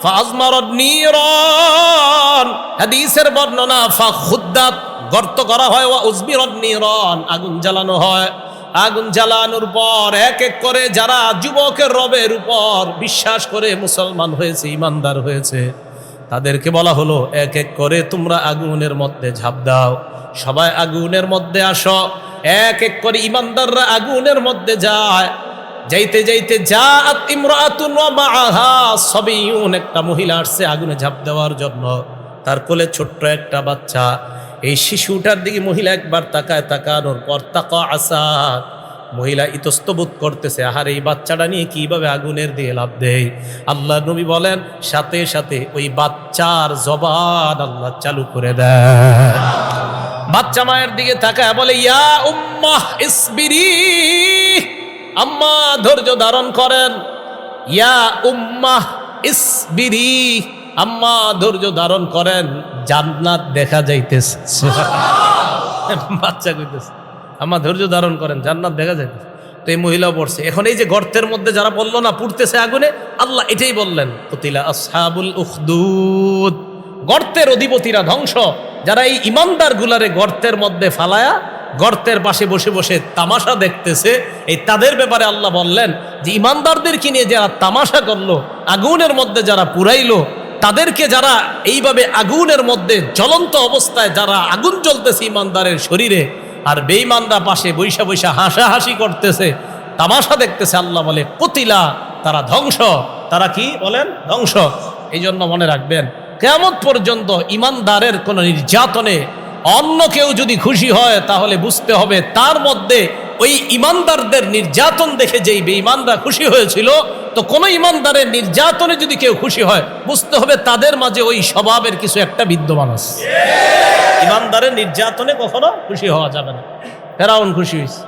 ফাজমারত নিরন, হাদিসের বর্ণনা ফাখুদ্দাত, গর্ত করা হয়, ওয়া উজবিরত নিরন, আগুন জ্বালানো হয়। আগুন জ্বালানোর পর এক এক করে যারা যুবকের রবের উপর বিশ্বাস করে মুসলমান হয়েছে, ইমানদার হয়েছে, তাদেরকে বলা হলো এক এক করে তোমরা আগুনের মধ্যে ঝাঁপ দাও। সবাই আগুনের মধ্যে আসো। এক এক করে ইমানদাররা আগুনের মধ্যে যায়। যাইতে যাইতে জাআত ইমরাআতুন ওয়া মাআহা সাবিয়ুন, একটা মহিলা আসছে আগুনে ঝাঁপ দেওয়ার জন্য। তার কোলে ছোট্ট একটা বাচ্চা। এই শিশুটার দিকে মহিলা একবার তাকায়, তাকানোর পর তাকা আসাদ, মহিলা ইতস্তবোধ করতেছে, আহার এই বাচ্চাটা নিয়ে কিভাবে আগুনের দিয়ে লাভ দেয়। আল্লাহ নবী বলেন সাথে সাথে ওই বাচ্চার জবান আল্লাহ চালু করে দেয়। বাচ্চা মায়ের দিকে তাকায় বলে, ইয়া উম্মাহ ইসবিরি, আম্মা ধৈর্য ধারণ করেন। ইয়া উম্মাহ ইসবিরি, আম্মা ধৈর্য ধারণ করেন, জান্নাত দেখা যাইতেছে। বাচ্চা কইতেছে আম্মা ধৈর্য ধারণ করেন, জান্নাত দেখা যাইতেছে। তো এই মহিলাও পড়ছে। এখন এই যে গর্তের মধ্যে যারা বললো না পুড়তেছে আগুনে, আল্লাহ এটাই বললেন, কুতিলা আসহাবুল উখদুদ, গর্তের অধিপতিরা ধ্বংস। যারা এই ইমানদার গুলারে গর্তের মধ্যে ফালায়া গর্তের পাশে বসে বসে তামাশা দেখতেছে, এই তাদের ব্যাপারে আল্লাহ বললেন যে ইমানদারদেরকে নিয়ে যারা তামাশা করলো, আগুনের মধ্যে যারা পুরাইলো, তাদেরকে যারা এইভাবে আগুনের মধ্যে জ্বলন্ত অবস্থায় যারা আগুন জ্বলতেছে ইমানদারের শরীরে, আর বেঈমানরা পাশে বৈশা বৈশা হাসাহাসি করতেছে, তামাশা দেখতেছে, আল্লাহ বলে কুতিলা, তারা ধ্বংস। তারা কি বলেন? ধ্বংস। এই জন্য মনে রাখবেন, কিয়ামত পর্যন্ত ইমানদারের কোনো নির্যাতনে অন্য কেউ যদি খুশি হয় তাহলে বুঝতে হবে তার মধ্যে ওই ইমানদারদের নির্যাতন দেখে যেই বেঈমানরা খুশি হয়েছিল, তো কোনো ইমানদারের নির্যাতনে যদি কেউ খুশি হয় বুঝতে হবে তাদের মাঝে ওই স্বভাবের কিছু একটা বিদ্যমান আছে। ইমানদারের নির্যাতনে কখনো খুশি হওয়া যাবে না। ফেরাউন খুশি হয়েছে,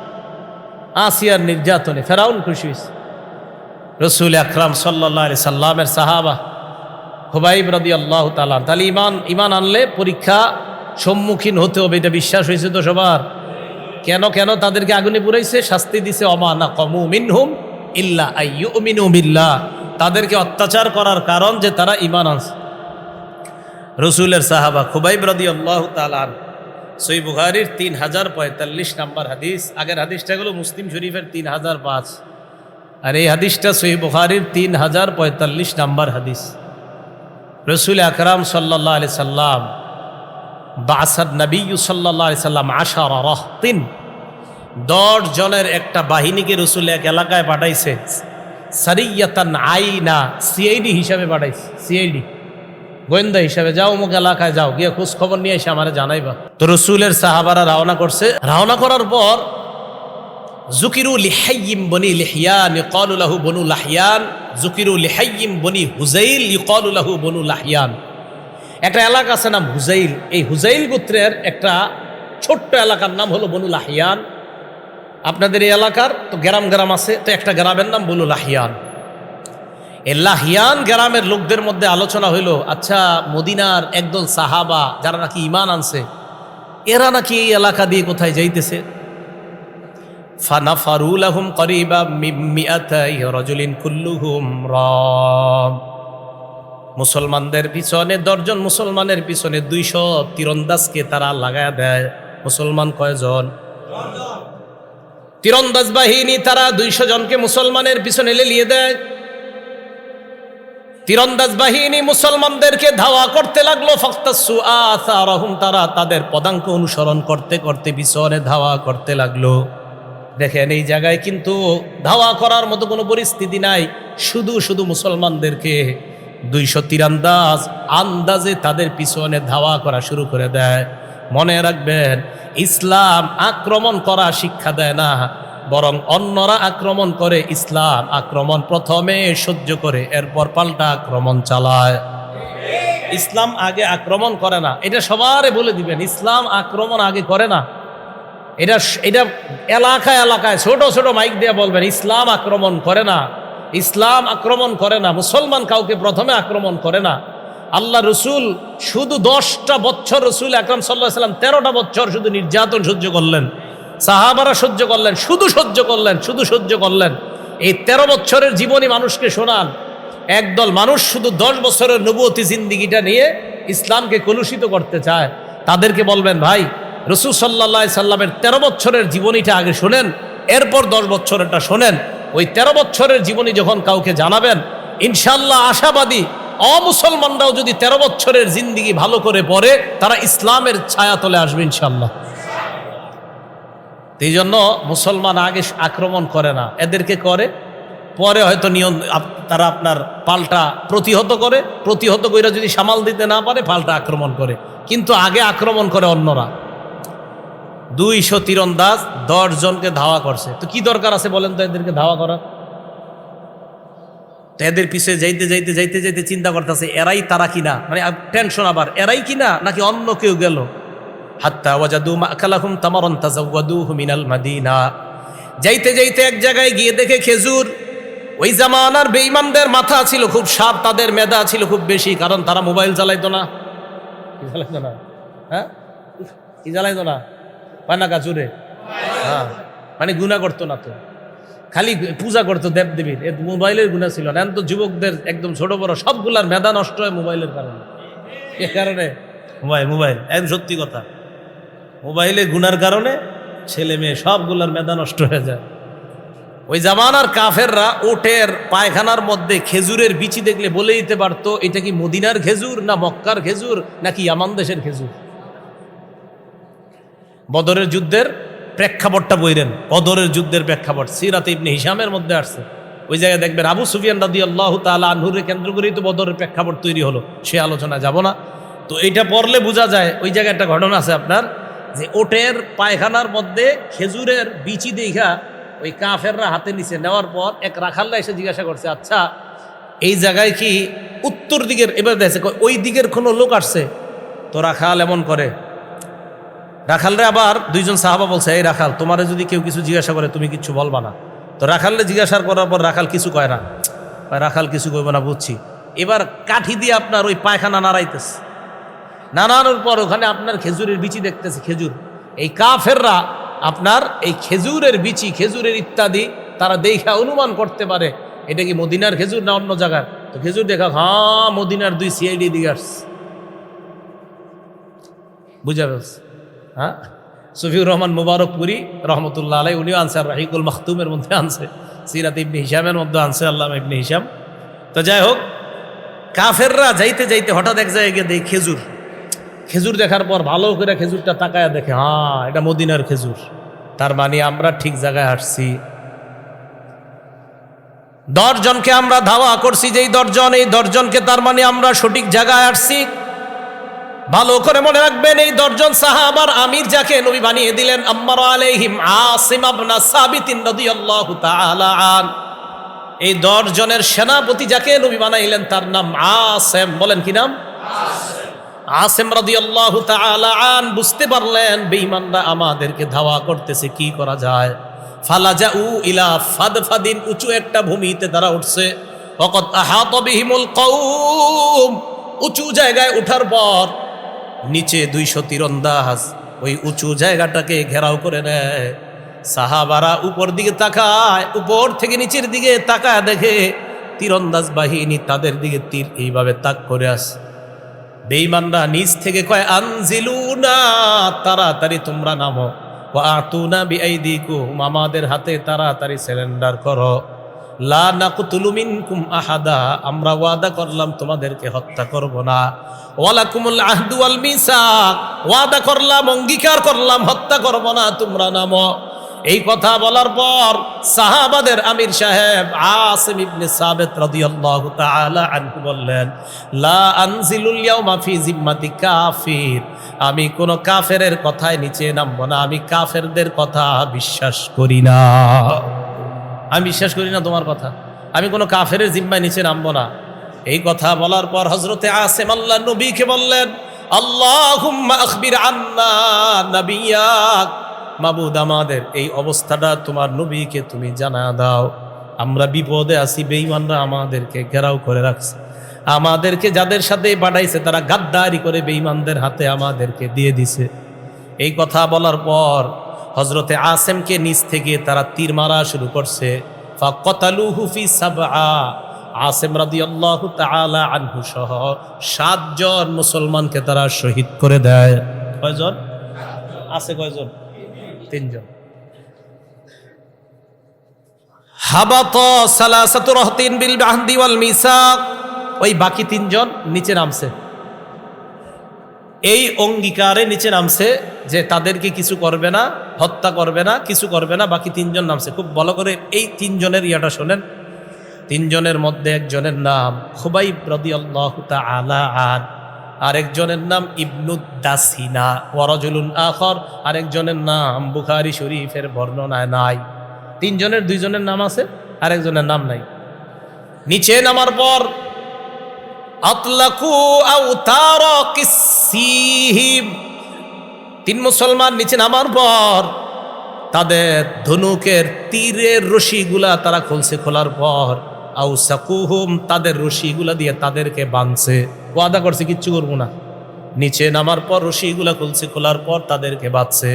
আসিয়ার নির্যাতনে ফেরাউন খুশি হয়েছে। রসুল আকরাম সাল্লাল্লাহু আলাইহি সাল্লামের সাহাবা খুবাইব রাদিয়াল্লাহু তাআলা, তাহলে ইমান আনলে পরীক্ষা সম্মুখীন হতে হবে, এটা বিশ্বাস হয়েছে তো সবার? কেন কেন তাদেরকে আগুনে পুরাইছে? শাস্তি দিছে, অমা নাকামু মিনহুম ইল্লা আইয়ুমিনু বিল্লাহ, তাদেরকে অত্যাচার করার কারণ যে তারা ঈমান আনছে। রসুলের সাহাবা খুবাইব রাদিয়াল্লাহু তাআলা সহিহ বুখারীর 3045 নম্বর হাদিস। আগের হাদিসটা হলো মুসলিম শরীফের 3005, আর এই হাদিসটা সহিহ বুখারীর 3045 নম্বর হাদিস। রসুল আকরাম সাল্লাল্লাহু আলাইহি সাল্লাম বাসাদ নবী সাল্লাল্লাহু আলাইহি সাল্লাম 10 রাহতিন, 10 জনের একটা বাহিনীকে রসুল এক এলাকায় পাঠাইছে। সারিয়াতান আইনা, সিআইডি হিসাবে পাঠাইছে। সিআইডি গোয়েন্দা হিসাবে, যাও অমুক এলাকায় যাও, গিয়ে খোঁজ খবর নিয়ে এসে আমারে জানাইবা। তো রসুলের সাহাবারা রওনা করছে। রওনা করার পর জুকিরু লিহাইয়িম বনি লিহিয়ান ইউকালু লাহু বনু লাহিয়ান, জুকিরু লিহাইয়িম বনি হুজাইল ইউকালু লাহু বনু লাহিয়ান। একটা এলাকা আছে নাম হুজাইল, এই হুজাইল গোত্রের একটা ছোট্ট এলাকার নাম হলো বনু লাহিয়ান। আপনাদের এই এলাকার তো গ্রাম গ্রাম আছে, তো একটা গ্রামের নাম বনু লাহিয়ান। এই লাহিয়ান গ্রামের লোকদের মধ্যে আলোচনা হইল, আচ্ছা মদিনার একদল সাহাবা যারা নাকি ঈমান আনছে, এরা নাকি এই এলাকা দিয়ে কোথায় যাইতেছে। ফানাফারু লাহুম করিবা মিন মিআতাই রাজুলিন কুল্লুহুম রাম, মুসলমানদের পিছনে 10 জন মুসলমানের পিছনে 200 তীরন্দাজকে তারা লাগায়া দেয়। মুসলমান কয়জন? তীরন্দাজ বাহিনী তারা 200 জনকে মুসলমানের পিছনে লেলিয়ে দেয়। তীরন্দাজ বাহিনী মুসলমানদেরকে ধাওয়া করতে লাগলো। ফাক্তাসু আসারহুম, তারা তাদের পদাঙ্ক অনুসরণ করতে করতে পিছনে ধাওয়া করতে লাগলো। দেখেন এই জায়গায় কিন্তু ধাওয়া করার মতো কোনো পরিস্থিতি নাই, শুধু শুধু মুসলমানদেরকে 200 তীরন্দাজ আন্দাজে তাদের পিছনে ধাওয়া করা শুরু করে দেয়। মনে রাখবেন, ইসলাম আক্রমণ করা শিক্ষা দেয় না, বরং অন্যরা আক্রমণ করে, ইসলাম আক্রমণ প্রথমে সহ্য করে এরপর পাল্টা আক্রমণ চালায়। ইসলাম আগে আক্রমণ করে না, এটা সবারে বলে দিবেন। ইসলাম আক্রমণ আগে করে না। এটা এলাকায় এলাকায় ছোট ছোট মাইক দিয়ে বলবেন, ইসলাম আক্রমণ করে না, ইসলাম আক্রমণ করে না। মুসলমান কাউকে প্রথমে আক্রমণ করে না। আল্লাহ রসুল শুধু 10টা বছর, রসুল আকরাম সাল্লাল্লাহু আলাইহি ওয়াসাল্লাম 13টা বছর শুধু নির্যাতন সহ্য করলেন, সাহাবারা সহ্য করলেন, শুধু সহ্য করলেন, শুধু সহ্য করলেন। এই 13 বছরের জীবনী মানুষকে শোনান। একদল মানুষ শুধু 10 বছরের নবুয়তি জিন্দিগিটা নিয়ে ইসলামকে কলুষিত করতে চায়। তাদেরকে বলবেন, ভাই রসুল সাল্লাল্লাহু আলাইহি সাল্লামের 13 বছরের জীবনীটা আগে শোনেন, এরপর 10 বছরেরটা শোনেন। ওই 13 বছরের জীবনী যখন কাউকে জানাবেন, ইনশাল্লাহ আশাবাদী অমুসলমানরাও যদি 13 বছরের জিন্দিগি ভালো করে পড়ে, তারা ইসলামের ছায়া তলে আসবে ইনশাল্লাহ। এই জন্য মুসলমান আগে আক্রমণ করে না, এদেরকে করে, পরে হয়তো তারা আপনার পাল্টা প্রতিহত করে, প্রতিহত করে যদি সামাল দিতে না পারে পাল্টা আক্রমণ করে, কিন্তু আগে আক্রমণ করে অন্যরা। 200 তীরন্দাজ 10 জনকে ধাওয়া করছে, তো কি দরকার আছে বলেন তো এদেরকে ধাওয়া করার? তো এদের পিছিয়ে যাইতে যাইতে যাইতে যাইতে চিন্তা করতেছে, এরাই তারা কিনা, মানে টেনশন আবার, এরাই কিনা নাকি অন্য কেউ গেল। হাত্তা ওয়াজাদু মা'কালাহুম তামারান তাযাওয়াদুহু মিনাল মাদিনা, যাইতে যাইতে এক জায়গায় গিয়ে দেখে খেজুর। ওই জামানার বেঈমানদের মাথা ছিল খুব শার্প, তাদের মেধা ছিল খুব বেশি, কারণ তারা মোবাইল চালাইতো না। কি চালাইতো না? হ্যাঁ, কি চালাইতো না? পানাকা চুরে, হ্যাঁ, মানে গুনাহ করতো না, তো খালি পূজা করতো দেবদেবীর। মোবাইলের গুনাহ ছিল না। তো যুবকদের একদম ছোট বড় সবগুলার মেধা নষ্ট হয় মোবাইলের কারণে। এ কারণে মোবাইল একদম সত্যি কথা, মোবাইলে গুনার কারণে ছেলে মেয়ে সবগুলার মেধা নষ্ট হয়ে যায়। ওই জামানার কাফেররা ওটের পায়খানার মধ্যে খেজুরের বিচি দেখলে বলে দিতে পারতো এটা কি মদিনার খেজুর না মক্কার খেজুর নাকি ইয়ামান দেশের খেজুর। বদরের যুদ্ধের প্রেক্ষাপটটা বইরেন, বদরের যুদ্ধের প্রেক্ষাপট সিরাতে ইবনে হিশামের মধ্যে আসছে। ওই জায়গায় দেখবেন আবু সুফিয়ান রাদিয়াল্লাহু তাআলা আনহুকে কেন্দ্র করেই তো বদরের প্রেক্ষাপট তৈরি হলো, সে আলোচনা যাব না। তো এইটা পড়লে বোঝা যায়, ওই জায়গায় একটা ঘটনা আছে আপনার, যে ওটের পায়খানার মধ্যে খেজুরের বিচি দেখা ওই কাফেররা হাতে নিচে নেওয়ার পর এক রাখাল্লা এসে জিজ্ঞাসা করছে, আচ্ছা এই জায়গায় কি উত্তর দিকের, এবার দেখছে ওই দিকের কোনো লোক আসছে? তো রাখাল এমন করে, রাখালরে আবার 2 জন সাহাবা বলছে, এই রাখাল তোমারে যদি কেউ কিছু জিজ্ঞাসা করে তুমি কিচ্ছু বলবা না। তো রাখালরে জিজ্ঞাসা করার পর রাখাল কিছু কয় না, রাখাল কিছু কইব না, বুঝছি। এবার কাঠি দিয়ে আপনার ওই পায়খানা নাড়াইতেছে, নাড়ানোর পর ওখানে আপনার খেজুরের বিচি দেখতেছে, খেজুর। এই কাফেররা আপনার এই খেজুরের বিচি, খেজুরের ইত্যাদি তারা দেখা অনুমান করতে পারে এটা কি মদিনার খেজুর না অন্য জায়গার। তো খেজুর দেখা, হ্যাঁ মদিনার 2 CID দিকে আসছে, বুঝা গেছে। হ্যাঁ, সফিউর রহমান মুবারকপুরি রহমতুল্লাহ আলাই উনিও আনছে, আর রাহিকুল মাখতুমের মধ্যে আনছে, সিরাত ইবনে হিশামের মধ্যে আনছে আল্লামা ইবনে হিশাম। তো যাই হোক, কাফেররা যাইতে যাইতে হঠাৎ এক জায়গায় গিয়ে দেখে খেজুর, খেজুর দেখার পর ভালো করে খেজুরটা তাকায়া দেখে, হ্যাঁ এটা মদিনার খেজুর, তার মানে আমরা ঠিক জায়গায় আসছি। 10 জনকে আমরা ধাওয়া করছি, যেই 10 জন, এই 10 জনকে তার মানে আমরা সঠিক জায়গায় আসছি। ভালো করে মনে রাখবেন, এই 10 জন সাহাবার আমির যাকে নবী বানিয়ে দিলেন, আম্মার আলাইহিম আসিম ইবনে সাবিত রাদিয়াল্লাহু তাআলা আন, এই 10 জনের সেনাপতি যাকে নবী বানাইলেন তার নাম আসিম। বলেন কি নাম? আসিম রাদিয়াল্লাহু তাআলা আন বুঝতে পারলেন বেঈমানরা আমাদেরকে ধাওয়া করতেছে, কি করা যায়। ফালাজাউ ইলা ফাদফাদিন, উঁচু একটা ভূমিতে তারা উঠছে। ওয়াকাদ আহাতা বিহিমুল কওম, উঁচু জায়গায় ওঠার পর নিচে 200 তীরন্দাজ ওই উঁচু জায়গাটাকে ঘেরাও করে নেয়। সাহাবারা উপর দিকে তাকায়, উপর থেকে নিচের দিকে তাকায় দেখে তীরন্দাজ বাহিনী তাদের দিকে তীর এইভাবে তাক করে আসে। বেঈমানরা নিচ থেকে কয়, আনজিলুনা, তাড়াতাড়ি তোমরা নামো, ওয়া আতুনা বিআইদিকুম, আমাদের হাতে তাড়াতাড়ি সারেন্ডার করো। লা নাকতুলু মিনকুম আহাদা, আমরা ওয়াদা করলাম তোমাদেরকে হত্যা করব না। ওয়ালাকুমুল আহদু ওয়াল মিসাক, ওয়াদা করলাম, অঙ্গীকার করলাম হত্যা করব না, তোমরা নামো। এই কথা বলার পর সাহাবাদের আমির সাহেব আসিম ইবনে সাবিত রাদিয়াল্লাহু তাআলা আনহু বললেন, লা আনজিলুল ইয়াউমা ফি জিম্মাতি কাফির, আমি কোন কাফেরের কথায় নিচে নামবো না, আমি কাফেরদের কথা বিশ্বাস করি না, আমি বিশ্বাস করি না তোমার কথা, আমি কোনো কাফেরের জিম্মায় নিচে নামবো না। এই কথা বলার পর হযরতে আসিম আল্লাহ নবীকে বললেন, আল্লাহুম্মা আখবির আন্না নাবিয়াক, মাবুদ আমাদের এই অবস্থাটা তোমার নবীকে তুমি জানা দাও, আমরা বিপদে আছি, বেঈমানরা আমাদেরকে ঘেরাও করে রাখছে, আমাদেরকে যাদের সাথে পাঠাইছে তারা গাদ্দারি করে বেঈমানদের হাতে আমাদেরকে দিয়ে দিছে। এই কথা বলার পর হযরতে আসিমকে নিচ থেকে তারা তীর মারা শুরু করছে। ফাকাতালুহু ফি সাবআ, আসিম রাদিয়াল্লাহু তাআলা আনহু সহ 7 জন মুসলমানকে তারা শহীদ করে দেয়। কয়জন আছে? কয়জন? 3 জন। হাবাতা সালাসাতু রাহতিন বিল আহদি ওয়াল মিসাক, ওই বাকি 3 জন নিচে নামছে, এই অঙ্গীকারে নিচে নামছে যে তাদেরকে কিছু করবে না, হত্যা করবে না, কিছু করবে না। বাকি 3 জন নামছে। খুব ভালো করে এই 3 জনের ইয়াটা শোনেন। 3 জনের মধ্যে একজনের নাম খুবাইব রাদিয়াল্লাহু তাআলা আন, আরেকজনের নাম ইবনুদ দাসিনা, ওয়া রাজুলুন আখর, আরেকজনের নাম বুখারী শরীফের বর্ণনায় নাই। 3 জনের 2 জনের নাম আছে, আরেকজনের নাম নাই। নিচে নামার পর আতলাকু আওতারা কিসসিহিম, 3 মুসলমান নিচে নামার পর তাদের ধনুকের তীরের রশিগুলা তারা খুলছে, খোলার পর আউসাকুহুম, তাদের রশিগুলা দিয়ে তাদেরকে বাঁধছে, ওয়াদা করছে কিচ্ছু করবো না। নিচে নামার পর রশিগুলা খুলছে, খোলার পর তাদেরকে বাঁধছে।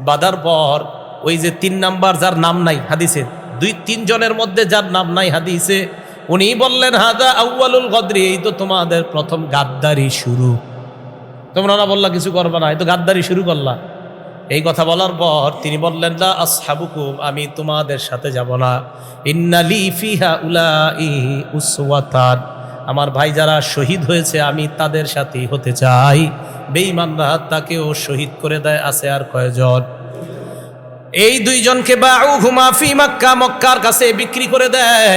বাঁধার পর ওই যে 3 নাম্বার যার নাম নাই হাদিসে, 2-3 জনের মধ্যে যার নাম নাই হাদিসে, উনি বললেন, হাদা আউয়ালুল গদরি, এই তো তোমাদের প্রথম গাদ্দারি শুরু, তোমরা না বললা কিছু করবা না, এই তো গাদ্দারি শুরু করলা। এই কথা বলার পর তিনি বললেন, লা আসহাবুকুম, আমি তোমাদের সাথে যাব না, ইন্নালি ফিহা উলাই উসওয়াতান, আমার ভাই যারা শহীদ হয়েছে আমি তাদের সাথেই হতে চাই। বেঈমানরা তাকেও শহীদ করে দেয়। আছে আর কয়জন? এই 2 জনকে বাউহুমা ফি মক্কা, মক্কার কাছে বিক্রি করে দেয়।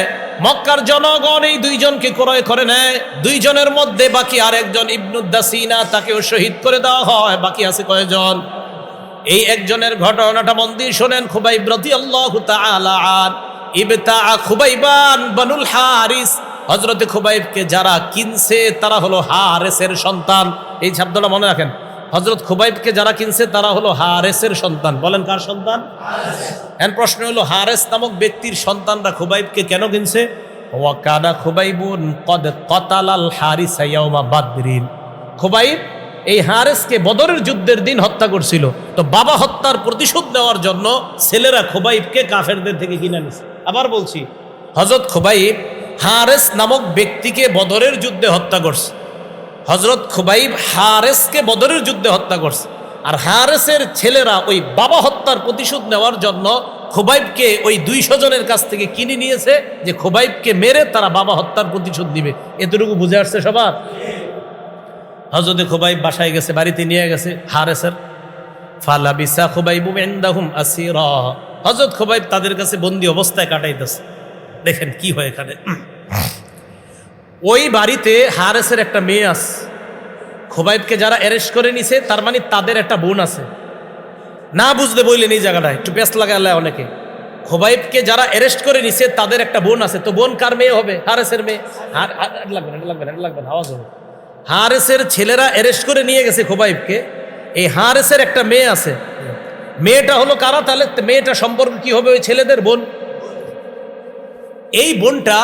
মক্কার জনগণ এই 2 জনকে ক্রয় করে নেয়। 2 জনের মধ্যে বাকি আরেকজন ইবনুদ দাসিনা, তাকেও শহীদ করে দেওয়া হয়। বাকি আছে কয়জন? এই একজনের ঘটনাটা মন দিয়ে শোনেন। খুবাইব রাদিয়াল্লাহু তাআলা আন ইবতা খুবাইবান বানুল হারিস, হযরতে খুবাইবকে যারা কিনছে তারা হলো হারেসের সন্তান। এই শব্দটা মনে রাখেন, হযরত খুবাইবকে যারা কিনছে তারা হলো হারেসের সন্তান। বলেন কার সন্তান? এখন প্রশ্ন হলো, হারেস নামক ব্যক্তির সন্তানরা খুবাইবকে কেন কিনছে? ওয়া কানা খুবাইবুন কদ কতালাল হারিস ইয়াউমা বাদরিন, খুবাইব এই হারেসকে বদরের যুদ্ধের দিন হত্যা করছিল। তো বাবা হত্যার প্রতিশোধ নেওয়ার জন্য ছেলেরা খোবাইবকে কাফেরদের থেকে কিনে নিছে। আবার বলছি, হযরত খোবাইব হারেস নামক ব্যক্তিকে বদরের যুদ্ধে হত্যা করছে। হযরত খোবাইব হারেসকে বদরের যুদ্ধে হত্যা করছে, আর হারেসের ছেলেরা ওই বাবা হত্যার প্রতিশোধ নেওয়ার জন্য খোবাইবকে ওই 200 জনের কাছ থেকে কিনে নিয়েছে, যে খোবাইবকে মেরে তারা বাবা হত্যার প্রতিশোধ দিবে। এতটুকু বুঝে আসছে সবার? হযরত খোবাইব বাসায় গেছে, বাড়িতে নিয়ে গেছে হারেসের। ফালাবিসা খোবাইবু ইনদাহুম আসীরা, হযরত খোবাইব তাদের কাছে বন্দী অবস্থায় কাটাইতেছে। দেখেন কি হয় এখানে। ওই বাড়িতে হারেসের একটা মেয়ে আছে। খোবাইবকে যারা অ্যারেস্ট করে নিছে তার মানে তাদের একটা বোন আছে। না বুঝতে বললেন এই জায়গাটায় একটু ব্যস্ত লাগালে অনেকে। খোবাইবকে যারা অ্যারেস্ট করে নিছে তাদের একটা বোন আছে। তো বোন কার মেয়ে হবে? হারেসের মেয়ে। লাগবে না আওয়াজ হবে। হারেসের ছেলেরা অ্যারেস্ট করে নিয়ে গেছে খোবাইবকে। এই হারেসের একটা মেয়ে আছে। মেয়েটা হলো কারা? তাহলে মেয়েটা সম্পর্ক কি হবে? ওই ছেলেদের বোন। এই বোনটা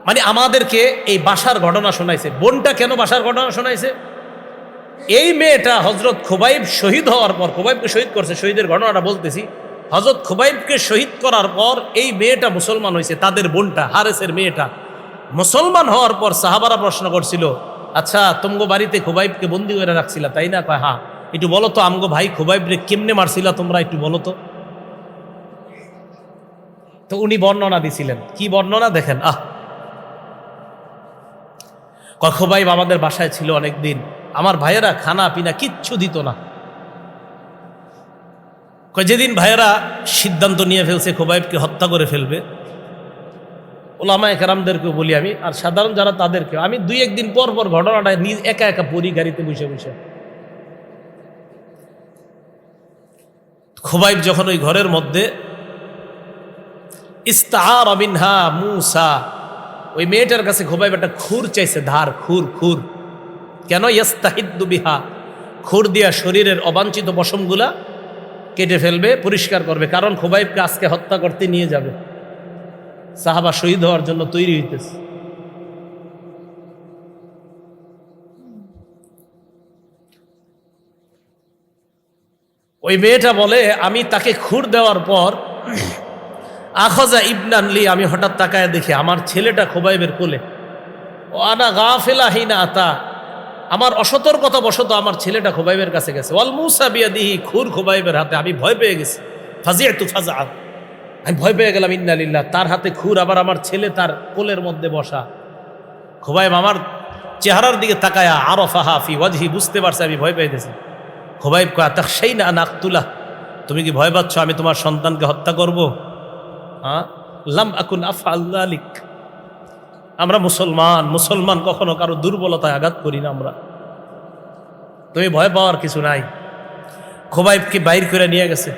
মানে আমাদেরকে এই বাসার ঘটনা শোনাইছে। বোনটা কেন বাসার ঘটনা শোনাইছে? এই মেয়েটা হযরত খোবাইব শহীদ হওয়ার পর, খোবাইবকে শহীদ করছে, শহীদের ঘটনাটা বলতেছি। হযরত খোবাইবকে শহীদ করার পর এই মেয়েটা মুসলমান হয়েছে। তাদের বোনটা, হারেসের মেয়েটা মুসলমান হওয়ার পর সাহাবারা প্রশ্ন করছিল, আচ্ছা তোমগো বাড়িতে খোবাইবকে বন্দি করে রাখছিলা তাই না? কয় হ্যাঁ। একটু বলো তো আমগো ভাই খোবাইবরে কেমনে মারছিলা তোমরা, একটু বলো তো। তো উনি বর্ণনা দিছিলেন। কি বর্ণনা দেখেন। খোবাইব আমাদের বাসায় ছিল অনেকদিন। আমার ভাইয়েরা খানা পিনা কিচ্ছু দিত না। যেদিন ভাইয়েরা সিদ্ধান্ত নিয়ে ফেলছে খোবাইবকে হত্যা করে ফেলবে, ওলামায়ে কেরামদেরকেও বলি আমি, আর সাধারণ যারা তাদেরকে, আমি 2-1 দিন পর পর ঘটনাটা একা একা পড়ি গাড়িতে বসে বসে। খোবাইব যখন ওই ঘরের মধ্যে ইস্তাআরা মিনহা মূসা, ওই মেয়েটার কাছে খোবাইব একটা খুর চাইছে, ধার খুর। খুর কেন? ইয়াস্তাহিদ্দু বিহা, খুর দিয়া শরীরের অবাঞ্ছিত পশমগুলা কেটে ফেলবে, পরিষ্কার করবে। কারণ খোবাইবকে আজকে হত্যা করতে নিয়ে যাবে, সাহাবা শহীদ হওয়ার জন্য তৈরি হইতেছে। ওই মেয়েটা বলে, আমি তাকে খুর দেওয়ার পর আখজা ইবনানলি, আমি হঠাৎ তাকায় দেখি আমার ছেলেটা খোবাইবের কোলে। ও আনা গাফিলা হিনা আতা, আমার অসতর্কতা বশত আমার ছেলেটা খোবাইবের কাছে গেছে। ওয়াল মূসা বিয়াদিহি, খুর খোবাইবের হাতে। আমি ভয় পেয়ে গেছি। ফাজিআতু ফাজআ, আমি ভয় পেয়ে গেলাম। ইন্না লিল্লাহ, তার হাতে খুর, আবার আমার ছেলে তার কোলের মধ্যে বসা। খোবাইব আমার চেহারার দিকে তাকায়া আরাফাহা ফি ওয়াজহি, বুঝতে পারছে আমি ভয় পেয়ে গেছি। খোবাইব কয় তাখশাইনা আন আকতুলা, তুমি কি ভয় পাচ্ছ আমি তোমার সন্তানকে হত্যা করব? হ্যাঁ, লাম আকুন আফআল যালিক। আমরা মুসলমান কখনো কারো দুর্বলতায় আঘাত করি না আমরা। তুমি ভয় পাওয়ার কিছু নাই। খোবাইবকে বাইর করে নিয়ে গেছে।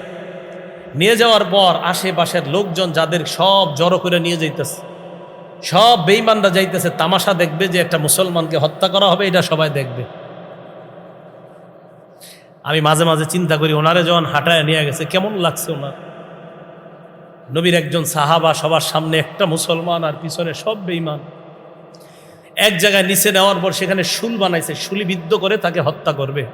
নিয়ে যাওয়ার পর আশেপাশের লোকজন যাদের সব জড়ো করে নিয়ে যাইতেছে, সব বেঈমানরা যাইতেছে তামাশা দেখবে যে একটা মুসলমানকে হত্যা করা হবে, এটা সবাই দেখবে। আমি মাঝে মাঝে চিন্তা করি, ওনারে যখন হাঁটায় নিয়ে গেছে কেমন লাগছে ওনার। নবীর একজন সাহাবা, সবার সামনে একটা মুসলমান আর পিছনে সব বেঈমান। এক জায়গায় নিচে নেওয়ার পর সেখানে শুল বানাইছে, শুলিবিদ্ধ করে তাকে হত্যা করবে।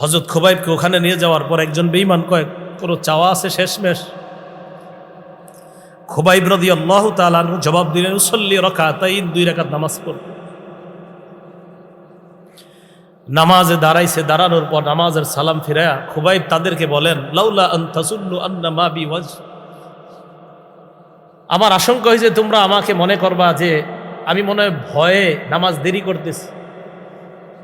হযরত খোবাইবকে ওখানে নিয়ে যাওয়ার পর একজন বেঈমান কয়, কোনো চাওয়া আছে শেষমেশ? খোবাইব রাদিয়াল্লাহু তাআলা আনহু জবাব দিলেন, উসাল্লি রাকাতাইন, 2 রাকাত নামাজ পড়ব। নামাজে দাঁড়াইছে, দাঁড়ানোর পর নামাজের সালাম ফিরায়া খোবাইব তাদেরকে বলেন, লাউলা আন তাসুল্লু আন্না মা বি ওয়াজ, আমার আশঙ্কা হয়েছে তোমরা আমাকে মনে করবা যে আমি মনে হয় ভয়ে নামাজ দেরি করতেছি।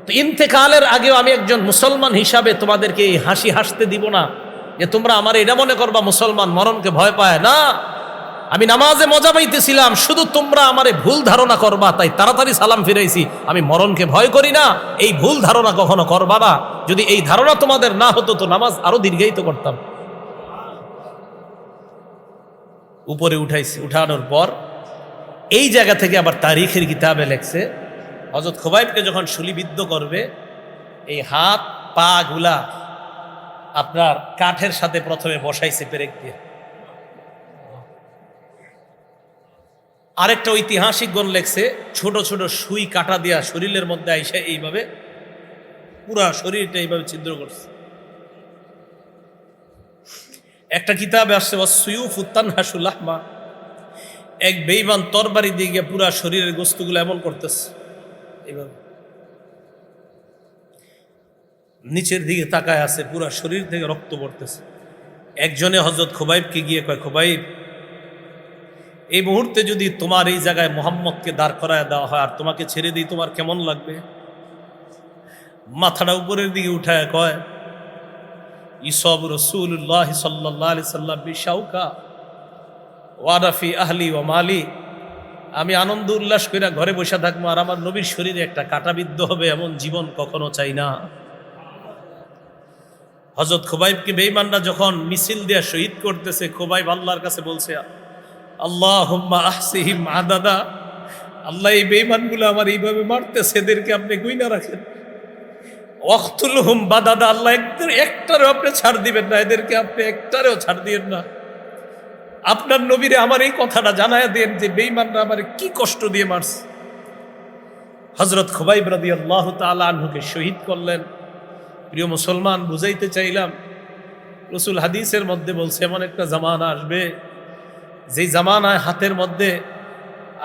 তো ইন্তেকালের আগেও আমি একজন মুসলমান হিসাবে তোমাদেরকে এই হাসি হাসতে দিব না যে তোমরা আমার এটা মনে করবা মুসলমান মরণকে ভয় পায় না। আমি নামাজে মজা পাইতেছিলাম, শুধু তোমরা আমারে ভুল ধারণা করবা, তাই তাড়াতাড়ি সালাম ফিরাইছি। আমি মরণকে ভয় করি না, এই ভুল ধারণা কখনো করবা না। যদি এই ধারণা তোমাদের না হতো তো নামাজ আরো দীর্ঘায়িত করতাম। উপরে উঠাইছি, উঠানোর পর এই জায়গা থেকে আবার তারিখের কিতাবে লেখছে, হযরত খোবাইবকে যখন শুলিবিদ্ধ করবে, এই হাত পা গুলা আপনার কাঠের সাথে প্রথমে বসাইছে পেরেক দিয়ে। কাঠের সাথে বসাইছে, বসানোর পর এই যে হাত পা গুলা আপনার কাঠের সাথে প্রথমে বসাইছে পেরেক দিয়ে। তারপর এই যে হাত পা গুলা আপনার কাঠের সাথে বসাইছে পেরেক দিয়ে। তারপর এই যে হাত পা গুলা আপনার কাঠের সাথে প্রথমে বসাইছে পেরেক দিয়ে। আরেকটা ঐতিহাসিকগণ লেখছে ছোট ছোট সুই কাটা দিয়া শরীরের মধ্যে আইসা এইভাবে পুরা শরীরটা এইভাবে ছিদ্র করছে। একটা কিতাবে আসছে ওয়াসসুয়ুফু তানহাসুল লাহমা, এক বেঈমান তরবারি দিয়ে গিয়ে পুরা শরীরের গোস্তগুলো এমন করতেছে এইভাবে, নিচের দিকে তাকায় আছে, পুরা শরীর থেকে রক্ত পড়তেছে। একজনে হযরত খুবাইবকে গিয়ে কয়, খুবাইব, এই মুহূর্তে যদি তোমার এই জায়গায় মুহাম্মদকে দাঁড় করায় দেওয়া হয় আর তোমাকে ছেড়ে দিই, তোমার কেমন লাগবে? মাথাটা উপরের দিকে উঠায় কয়, ইসব রাসূলুল্লাহ সাল্লাল্লাহু আলাইহি সাল্লাম বিশাউকা ওয়ারাফি আহলি ওয়া মালি, আমি আনন্দ উল্লাস করে ঘরে বসে থাকবো আর আমার নবীর শরীরে একটা কাঁটাবিদ্ধ হবে এমন জীবন কখনো চাই না। হযরত খুবাইবকে বেঈমানরা যখন মিছিল দিয়ে শহীদ করতেছে, খুবাইব আল্লাহর কাছে বলছে, আল্লাহুম্মা আহসিহিম আদাদা, আল্লাহ এই বেঈমানগুলো আমার এইভাবে মারতেছে, এদেরকে আপনি গুইনা রাখেন। ওয়াকতুলহুম বাদাদা, আল্লাহ একটারও আপনি ছাড় দিবেন না, এদেরকে আপনি একটারেও ছাড় দিবেন না। আপনার নবীরে আমার এই কথাটা জানায় দেন যে বেঈমানরা আমার কি কষ্ট দিয়ে মারছে। হযরত খুবাইব রাদিয়াল্লাহু তাআলা আনহুকে শহীদ করলেন। প্রিয় মুসলমান, বুঝাইতে চাইলাম, রাসূল হাদিসের মধ্যে বলছে এমন একটা জামানা আসবে যেই জামানায় হাতের মধ্যে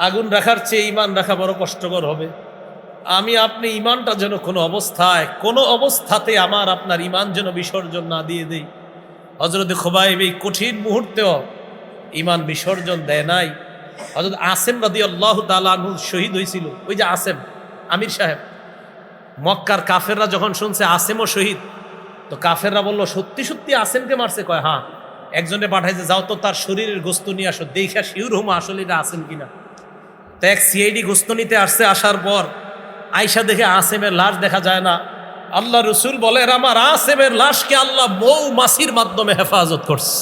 আগুন রাখার চেয়ে ঈমান রাখা বড় কষ্টকর হবে। আমি আপনি ঈমানটা যেন কোনো অবস্থাতে আমার আপনার ঈমান যেন বিসর্জন না দিয়ে দেই। হযরত খুবাইব এই কঠিন মুহূর্তেও ঈমান বিসর্জন দেয় নাই। হযরত আসেম রাদিয়াল্লাহু তাআলা আনহু শহীদ হয়েছিল। ওই যে আসেম আমির সাহেব, মক্কার কাফেররা যখন শুনছে আসেমও শহীদ, তো কাফেররা বলল, সত্যি সত্যি আসেমকে মারছে? কয় হ্যাঁ। একজনে পাঠাইছে, যাও তো তার শরীরের গোস্ত নিয়ে আসো, দেখা শিউর হুমা আসলে এটা আসেম কিনা। তো এক সিআইডি গোস্ত নিতে আসছে, আসার পর আয়সা দেখে আসেমের লাশ দেখা যায় না। আল্লাহ রসুল বলেন, আমার আসেমের লাশকে আল্লাহ মৌমাছির মাধ্যমে হেফাজত করছে।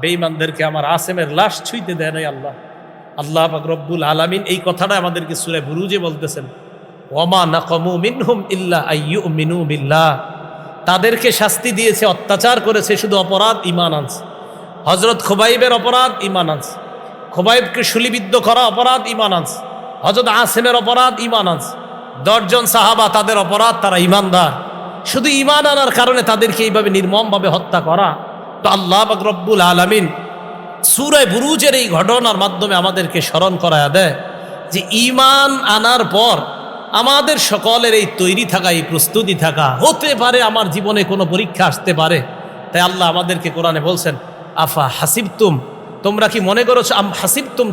বেঈমানদেরকে আমার আসেমের লাশ ছুঁইতে দেয় নাই আল্লাহ। আল্লাহ পাক রব্বুল আলামিন এই কথাটা আমাদেরকে সূরা বুরুজে বলতেছেন, ওয়ামা নাকামু মিনহুম ইল্লা আইয়ুমিনু বিল্লাহ, তাদেরকে শাস্তি দিয়েছে, অত্যাচার করেছে, শুধু অপরাধ ঈমান আনছে। হযরত খুবাইবের অপরাধ ঈমান আনছে, খুবাইবকে শুলিবিদ্ধ করা অপরাধ ঈমান আনছে, হযরত আসেমের অপরাধ ঈমান আনছে। 10 জন সাহাবা তাদের অপরাধ, তারা ঈমানদার, শুধু ঈমান আনার কারণে তাদেরকে এইভাবে নির্মমভাবে হত্যা করা। তো আল্লাহ পাক রব্বুল আলামিন সূরা বুরুজের এই ঘটনার মাধ্যমে আমাদেরকে স্মরণ করায়া দেয় যে ঈমান আনার পর আমাদের সকলের এই তৈরি থাকা, এই প্রস্তুতি থাকা, হতে পারে আমার জীবনে কোনো পরীক্ষা আসতে পারে। তাই আল্লাহ আমাদেরকে কোরআনে বলছেন, আফা হাসিবতুম, তোমরা কি মনে করেছো,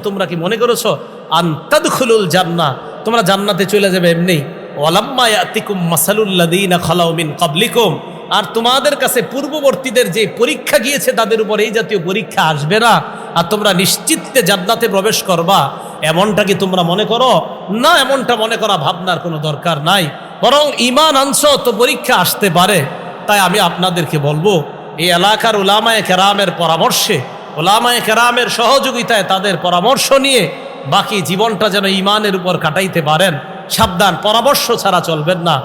তোমরা কি মনে করেছো আন তাদখুলুল জান্নাহ, তোমরা জান্নাতে চলে যাবে এমনি। ওয়ালাম্মা ইয়াতিকুম মাসালুল লাযীনা খালাউ মিন ক্বাবলিকুম, আর তোমাদের কাছে পূর্ববর্তীদের যে পরীক্ষা গিয়েছে তাদের উপর এই জাতীয় পরীক্ষা আসবে না, আর তোমরা নিশ্চিন্তে জান্নাতে প্রবেশ করবা, এমনটা কি তোমরা মনে করো? না, এমনটা মনে করা ভাবনার কোনো দরকার নাই, বরং ঈমান আনছো তো পরীক্ষা আসতে পারে। তাই আমি আপনাদেরকে বলবো, এই এলাকার উলামায়ে কেরামের পরামর্শে, উলামায়ে কেরামের সহযোগিতায়, তাদের পরামর্শ নিয়ে বাকি জীবনটা যেন ঈমানের উপর কাটাইতে পারেন। সাবধান, পরামর্শ ছাড়া চলবেন না,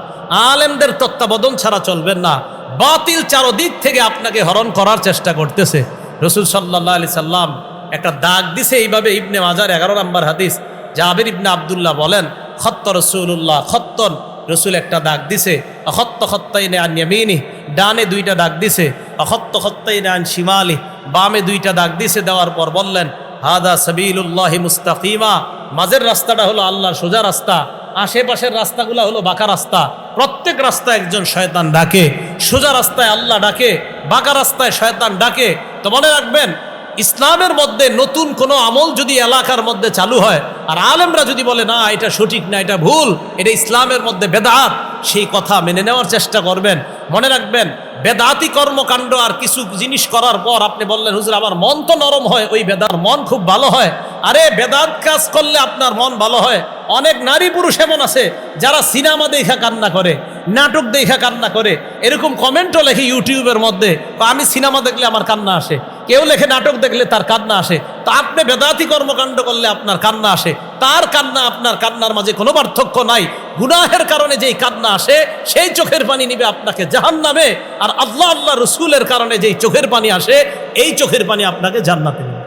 আলেমদের তত্ত্বাবধান ছাড়া চলবেন না। বাতিল চারদিক থেকে আপনাকে হরণ করার চেষ্টা করতেছে। রাসূল সাল্লাল্লাহু আলাইহি সাল্লাম একটা দাগ দিছে এইভাবে, ইবনে মাজার 11 নম্বর হাদিস, জাবির ইবনে আব্দুল্লাহ বলেন, খত্ত রাসূলুল্লাহ খত্তন, রসুল একটা দাগ দিছে, অখত্ত খত্তাইনে আন ইয়ামিনি, ডানে 2টা দাগ দিছে, অখত্ত খত্তাইনে আন শিমালি, বামে 2টা দাগ দিছে। দেওয়ার পর বললেন, হাদা সাবিলুল্লাহি মুস্তাকিমা, মাঝের রাস্তাটা হলো আল্লাহর সোজা রাস্তা, আশেপাশের রাস্তাগুলো হলো বাঁকা রাস্তা। প্রত্যেক রাস্তায় একজন শয়তান ডাকে, সোজা রাস্তায় আল্লাহ ডাকে, বাঁকা রাস্তায় শয়তান ডাকে। তো মনে রাখবেন, ইসলামের মধ্যে নতুন কোনো আমল যদি এলাকার মধ্যে চালু হয় আর আলেমরা যদি বলে না এটা সঠিক না, এটা ভুল, এটা ইসলামের মধ্যে বেদাত, সেই কথা মেনে নেওয়ার চেষ্টা করবেন। মনে রাখবেন, বেদাতি কর্মকাণ্ড আর কিছু জিনিস করার পর আপনি বললেন, হুজুর আমার মন তো নরম হয়, ওই বেদার মন খুব ভালো হয়। আরে বেদাত কাজ করলে আপনার মন ভালো হয়। অনেক নারী পুরুষ এমন আছে যারা সিনেমা দেখা কান্না করে, নাটক দেখা কান্না করে, এরকম কমেন্টও লেখে ইউটিউবের মধ্যে, আমি সিনেমা দেখলে আমার কান্না আসে, কেউ লেখে নাটক দেখলে তার কান্না আসে। তো আপনি বেদাতি কর্মকাণ্ড করলে আপনার কান্না আসে, তার কান্না আপনার কান্নার মাঝে কোনো পার্থক্য নাই। গুনাহের কারণে যেই কান্না আসে সেই চোখের পানি নিবে আপনাকে জাহান্নামে, আর আল্লাহ রসুলের কারণে যেই চোখের পানি আসে এই চোখের পানি আপনাকে জান্নাতে নিবে।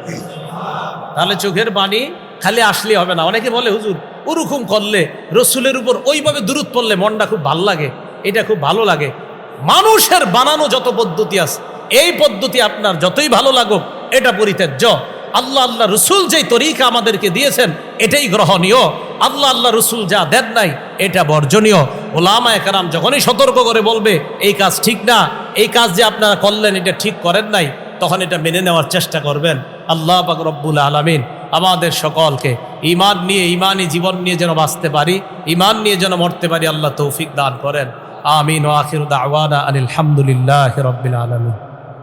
তাহলে চোখের পানি খালি আসলে হবে না। অনেকে বলে হুজুর ওরকম করলে রসুলের উপর ওইভাবে দুরূদ পড়লে মনটা খুব ভালো লাগে, এটা খুব ভালো লাগে। মানুষের বানানো যত পদ্ধতি আছে, এই পদ্ধতি আপনার যতই ভালো লাগুক এটা পরিত্যাজ্য। আল্লাহ রসুল যেই তরিকা আমাদেরকে দিয়েছেন এটাই গ্রহণীয়। আল্লাহ রসুল যা দেন নাই এটা বর্জনীয়। ওলামায়ে কেরাম যখনই সতর্ক করে বলবে এই কাজ ঠিক না, এই কাজ যে আপনারা করলেন এটা ঠিক করেন নাই, তখন এটা মেনে নেওয়ার চেষ্টা করবেন। আল্লাহ পাক রব্বুল আলামিন আমাদের সকলকে ঈমান নিয়ে, ঈমানি জীবন নিয়ে যেন বাঁচতে পারি, ঈমান নিয়ে যেন মরতে পারি, আল্লাহ তৌফিক দান করেন। আমিন। ওয়া আখিরু দাওয়ানা আনিল হামদুলিল্লাহি রাব্বিল আলামিন।